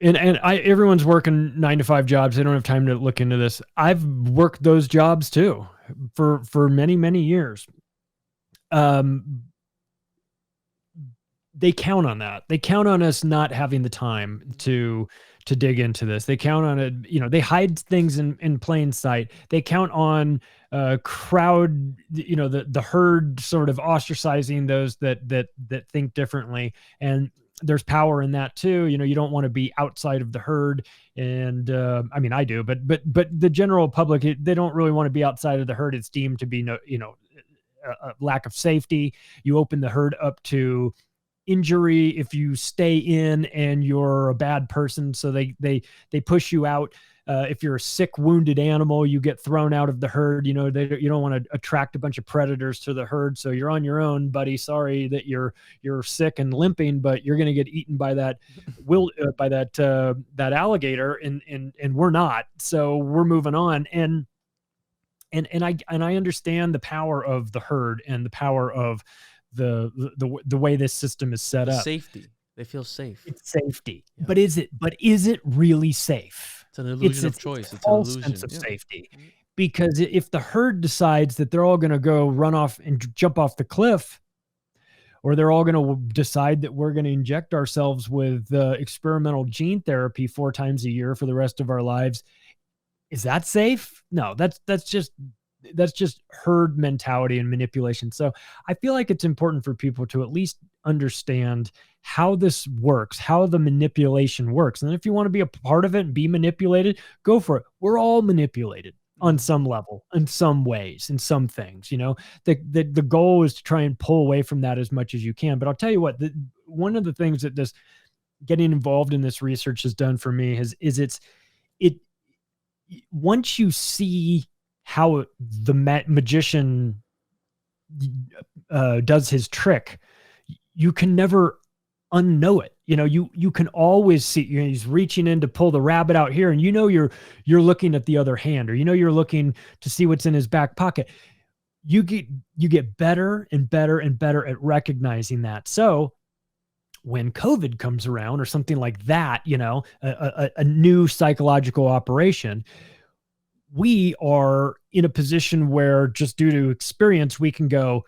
everyone's working 9-to-5 jobs. They don't have time to look into this. I've worked those jobs too for many, many years. They count on that. They count on us not having the time to dig into this. They count on it. You know, they hide things in plain sight. They count on crowd, you know, the herd sort of ostracizing those that think differently. And there's power in that too. You know, you don't want to be outside of the herd. And I mean, I do, but the general public, they don't really want to be outside of the herd. It's deemed to be a lack of safety. You open the herd up to injury if you stay in and you're a bad person. So they push you out. If you're a sick, wounded animal, you get thrown out of the herd. You know, you don't want to attract a bunch of predators to the herd. So you're on your own, buddy. Sorry that you're sick and limping, but you're going to get eaten by that that alligator, and we're not. So we're moving on. And I understand the power of the herd and the power of the way this system is set up. Safety. They feel safe. It's safety. Yeah. But is it really safe? It's an illusion of choice. It's an illusion. Sense of safety. Because if the herd decides that they're all going to go run off and jump off the cliff, or they're all going to decide that we're going to inject ourselves with experimental gene therapy 4 times a year for the rest of our lives, is that safe? No, that's just herd mentality and manipulation. So I feel like it's important for people to at least understand how this works, how the manipulation works. And if you want to be a part of it and be manipulated, go for it. We're all manipulated. on some level, in some ways, in some things. The goal is to try and pull away from that as much as you can. But I'll tell you what, one of the things that this getting involved in this research has done for me is it once you see how the magician does his trick, you can never unknow it. You can always see, he's reaching in to pull the rabbit out here, and you're looking at the other hand, or you're looking to see what's in his back pocket. You get better and better and better at recognizing that. So when COVID comes around or something like that, a new psychological operation, we are in a position where, just due to experience, we can go,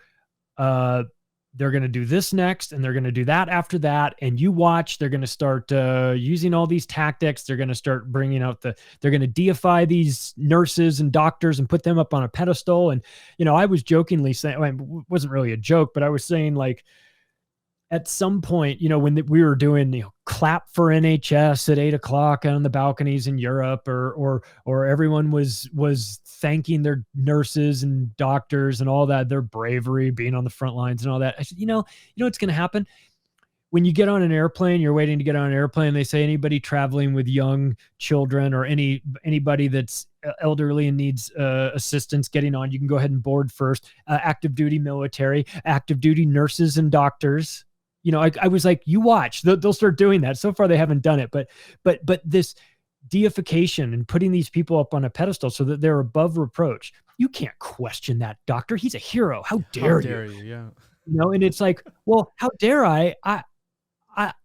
they're going to do this next, and they're going to do that after that. And you watch, they're going to start using all these tactics. They're going to start bringing out they're going to deify these nurses and doctors and put them up on a pedestal. And, I was jokingly saying, it wasn't really a joke, but I was saying, like, at some point, when we were doing, clap for NHS at 8:00 on the balconies in Europe, or everyone was thanking their nurses and doctors and all that, their bravery, being on the front lines and all that. I said, what's going to happen when you get on an airplane? You're waiting to get on an airplane. They say anybody traveling with young children, or anybody that's elderly and needs assistance getting on, you can go ahead and board first. Active duty military, active duty nurses and doctors. I was like, you watch, they'll start doing that. So far, they haven't done it, but this deification and putting these people up on a pedestal so that they're above reproach. You can't question that doctor. He's a hero. How dare you? Yeah. And it's like, well, how dare I?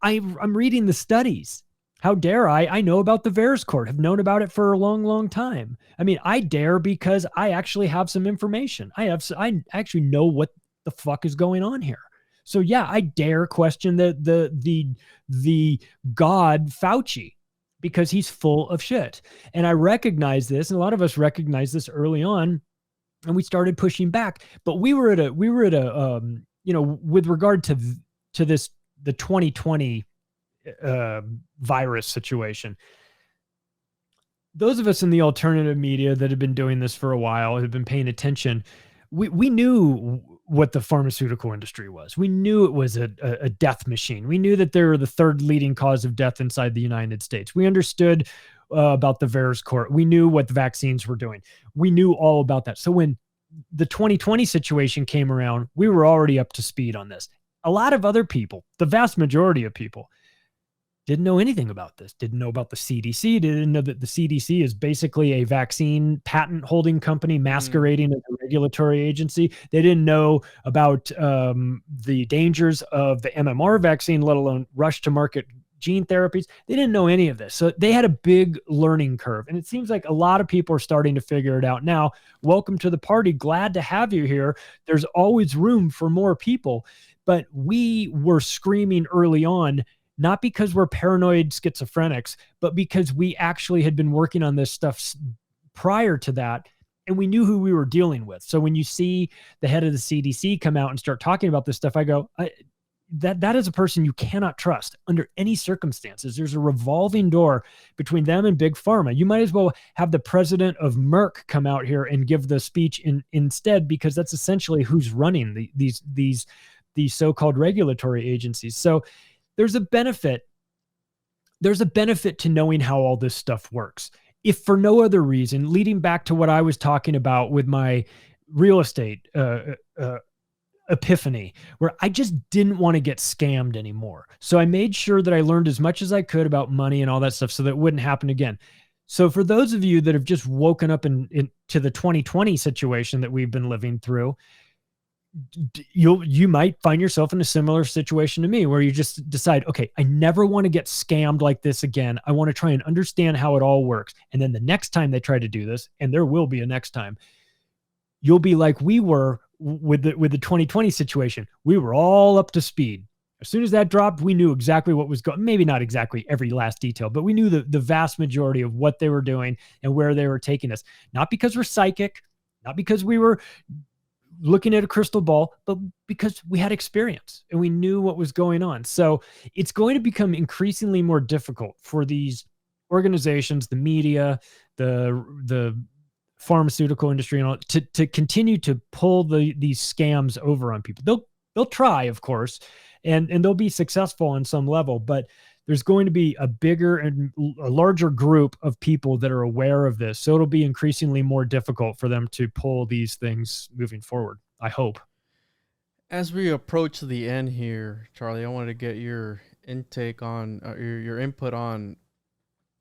I'm reading the studies. How dare I? I know about the VAERS court, have known about it for a long, long time. I mean, I dare because I actually have some information. I actually know what the fuck is going on here. So yeah, I dare question the God Fauci, because he's full of shit. And I recognize this, and a lot of us recognize this early on, and we started pushing back. But we were at a with regard to this, the 2020 virus situation. Those of us in the alternative media that have been doing this for a while, have been paying attention, we knew what the pharmaceutical industry was. We knew it was a death machine. We knew that they were the third leading cause of death inside the United States. We understood about the VAERS court. We knew what the vaccines were doing. We knew all about that. So when the 2020 situation came around, we were already up to speed on this. A lot of other people, the vast majority of people, didn't know anything about this, didn't know about the CDC, didn't know that the CDC is basically a vaccine patent holding company masquerading as a regulatory agency. They didn't know about the dangers of the MMR vaccine, let alone rush to market gene therapies. They didn't know any of this. So they had a big learning curve. And it seems like a lot of people are starting to figure it out now. Welcome to the party. Glad to have you here. There's always room for more people. But we were screaming early on, not because we're paranoid schizophrenics, but because we actually had been working on this stuff prior to that, and we knew who we were dealing with. So when you see the head of the CDC come out and start talking about this stuff, I go, that is a person you cannot trust under any circumstances. There's a revolving door between them and Big Pharma. You might as well have the president of Merck come out here and give the speech instead, because that's essentially who's running these so-called regulatory agencies. So there's a benefit to knowing how all this stuff works. If for no other reason, leading back to what I was talking about with my real estate epiphany, where I just didn't want to get scammed anymore. So I made sure that I learned as much as I could about money and all that stuff so that it wouldn't happen again. So for those of you that have just woken up to the 2020 situation that we've been living through, you might find yourself in a similar situation to me, where you just decide, okay, I never want to get scammed like this again. I want to try and understand how it all works. And then the next time they try to do this, and there will be a next time, you'll be like we were with the 2020 situation. We were all up to speed. As soon as that dropped, we knew exactly what was going, maybe not exactly every last detail, but we knew the vast majority of what they were doing and where they were taking us. Not because we're psychic, not because we were looking at a crystal ball, but because we had experience and we knew what was going on. So it's going to become increasingly more difficult for these organizations, the media, the pharmaceutical industry and all to continue to pull these scams over on people. They'll try, of course, and they'll be successful on some level, but there's going to be a bigger and a larger group of people that are aware of this. So it'll be increasingly more difficult for them to pull these things moving forward, I hope. As we approach the end here, Charlie, I wanted to get your intake on your input on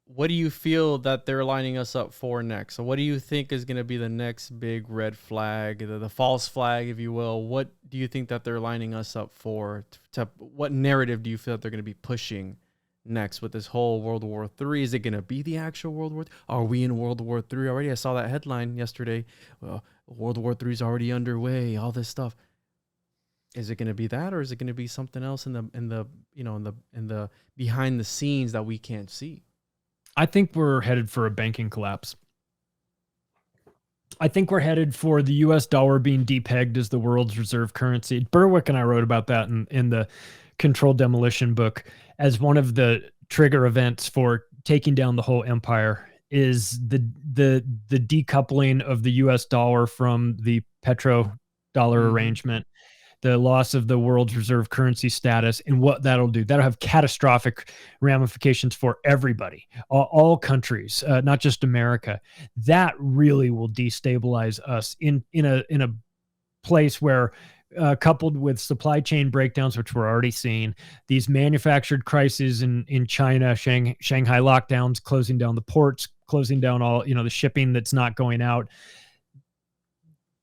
what do you feel that they're lining us up for next? So what do you think is going to be the next big red flag, the false flag, if you will? What do you think that they're lining us up for? What narrative do you feel that they're going to be pushing next with this whole World War III? Is it going to be the actual World War III? Are we in World War III already? I saw that headline yesterday. Well, World War III is already underway, all this stuff. Is it going to be that, or is it going to be something else in the behind the scenes that we can't see? I think we're headed for a banking collapse. I think we're headed for the US dollar being depegged as the world's reserve currency. Berwick and I wrote about that in the Controlled Demolition book as one of the trigger events for taking down the whole empire is the decoupling of the US dollar from the petrodollar arrangement, the loss of the world's reserve currency status, and what that'll do. That'll have catastrophic ramifications for everybody, all countries, not just America. That really will destabilize us in a place where, coupled with supply chain breakdowns, which we're already seeing, these manufactured crises in China, Shanghai lockdowns, closing down the ports, closing down all, the shipping that's not going out.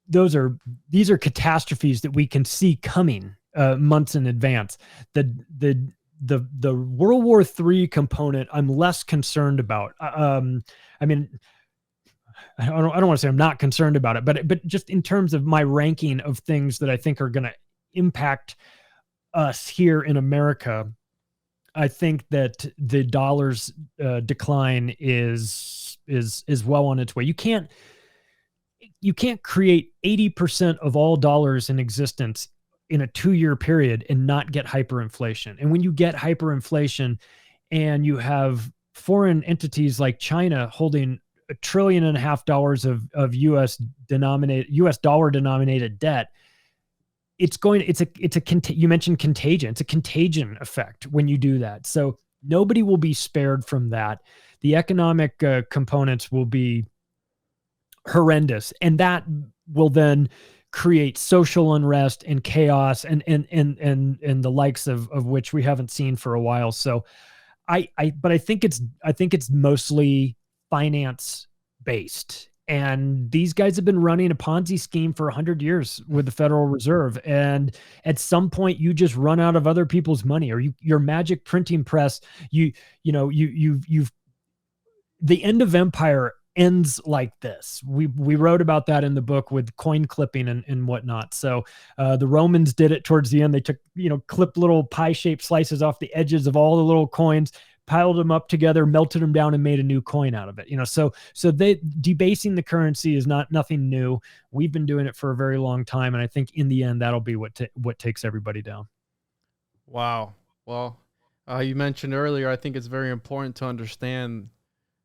These are catastrophes that we can see coming months in advance. The World War III component, I'm less concerned about. I mean, I don't want to say I'm not concerned about it, but just in terms of my ranking of things that I think are going to impact us here in America, I think that the dollar's decline is well on its way. You can't create 80% of all dollars in existence in a 2-year period and not get hyperinflation. And when you get hyperinflation and you have foreign entities like China holding $1.5 trillion of US dollar denominated debt, you mentioned contagion. It's a contagion effect when you do that. So nobody will be spared from that. The economic components will be horrendous, and that will then create social unrest and chaos and the likes of which we haven't seen for a while. So I think it's mostly finance based, and these guys have been running a Ponzi scheme for 100 years with the Federal Reserve, and at some point you just run out of other people's money, or your magic printing press, the end of empire ends like this. We wrote about that in the book with coin clipping and whatnot. So the Romans did it towards the end. They took, clipped little pie-shaped slices off the edges of all the little coins, piled them up together, melted them down, and made a new coin out of it. So they debasing the currency is nothing new. We've been doing it for a very long time, and I think in the end that'll be what takes everybody down. Wow. Well, you mentioned earlier, I think it's very important to understand,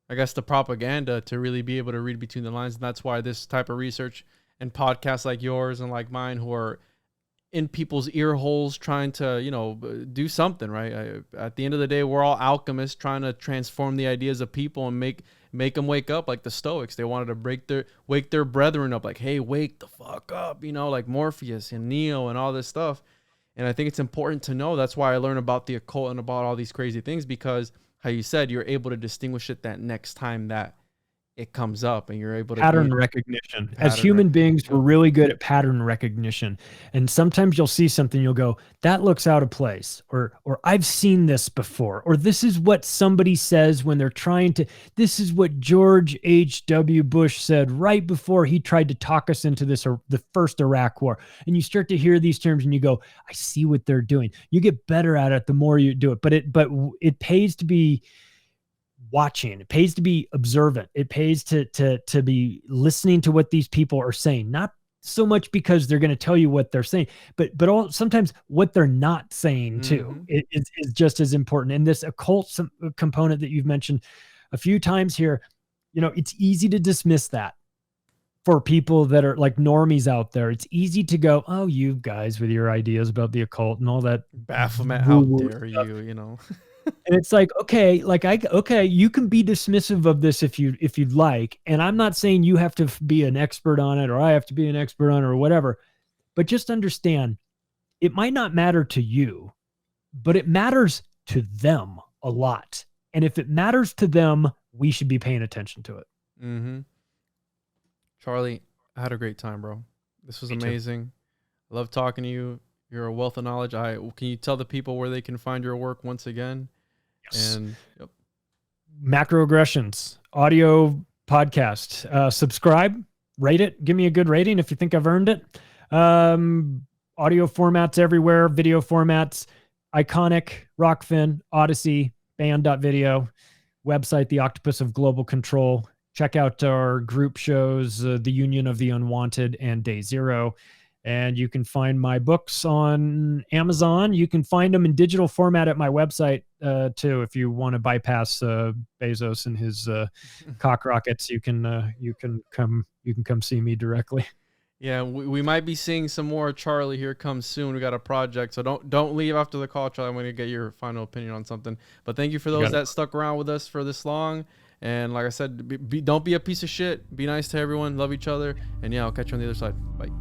I guess, the propaganda to really be able to read between the lines. And that's why this type of research and podcasts like yours and like mine, who are in people's ear holes trying to, do something, right? At the end of the day, we're all alchemists trying to transform the ideas of people and make them wake up like the Stoics. They wanted to wake their brethren up, like, hey, wake the fuck up, like Morpheus and Neo and all this stuff. And I think it's important to know. That's why I learn about the occult and about all these crazy things, because how you said, you're able to distinguish it that next time that it comes up, and you're able to pattern recognition. As human beings, we're really good at pattern recognition. And sometimes you'll see something, you'll go, that looks out of place, or I've seen this before, or this is what somebody says when they're this is what George H.W. Bush said right before he tried to talk us into the first Iraq war. And you start to hear these terms and you go, I see what they're doing. You get better at it the more you do it, but it pays to be watching. It pays to be observant. It pays to be listening to what these people are saying, not so much because they're going to tell you what they're saying, but sometimes what they're not saying too is just as important. And this occult component that you've mentioned a few times here, it's easy to dismiss that. for people that are like normies out there. It's easy to go, oh, you guys with your ideas about the occult and all that. Baphomet, how dare you, you know? And it's like, okay, like okay, you can be dismissive of this if you'd like. And I'm not saying you have to be an expert on it or I have to be an expert on it or whatever, but just understand it might not matter to you, but it matters to them a lot. And if it matters to them, we should be paying attention to it. Mm-hmm. Charlie, I had a great time, bro. This was amazing. I love talking to you. You're a wealth of knowledge. Can you tell the people where they can find your work once again? Yes. And Macroaggressions audio podcast. Subscribe, rate it, give me a good rating if you think I've earned it. Audio formats everywhere, video formats, Iconic, Rockfin, Odyssey, Band.video, website, The Octopus of Global Control. Check out our group shows, The Union of the Unwanted and Day Zero. And you can find my books on Amazon. You can find them in digital format at my website too. If you want to bypass Bezos and his cock rockets, you can come see me directly. Yeah, we might be seeing some more Charlie here come soon. We got a project, so don't leave after the call, Charlie. I'm going to get your final opinion on something. But thank you for those that stuck around with us for this long. And like I said, don't be a piece of shit. Be nice to everyone. Love each other. And yeah, I'll catch you on the other side. Bye.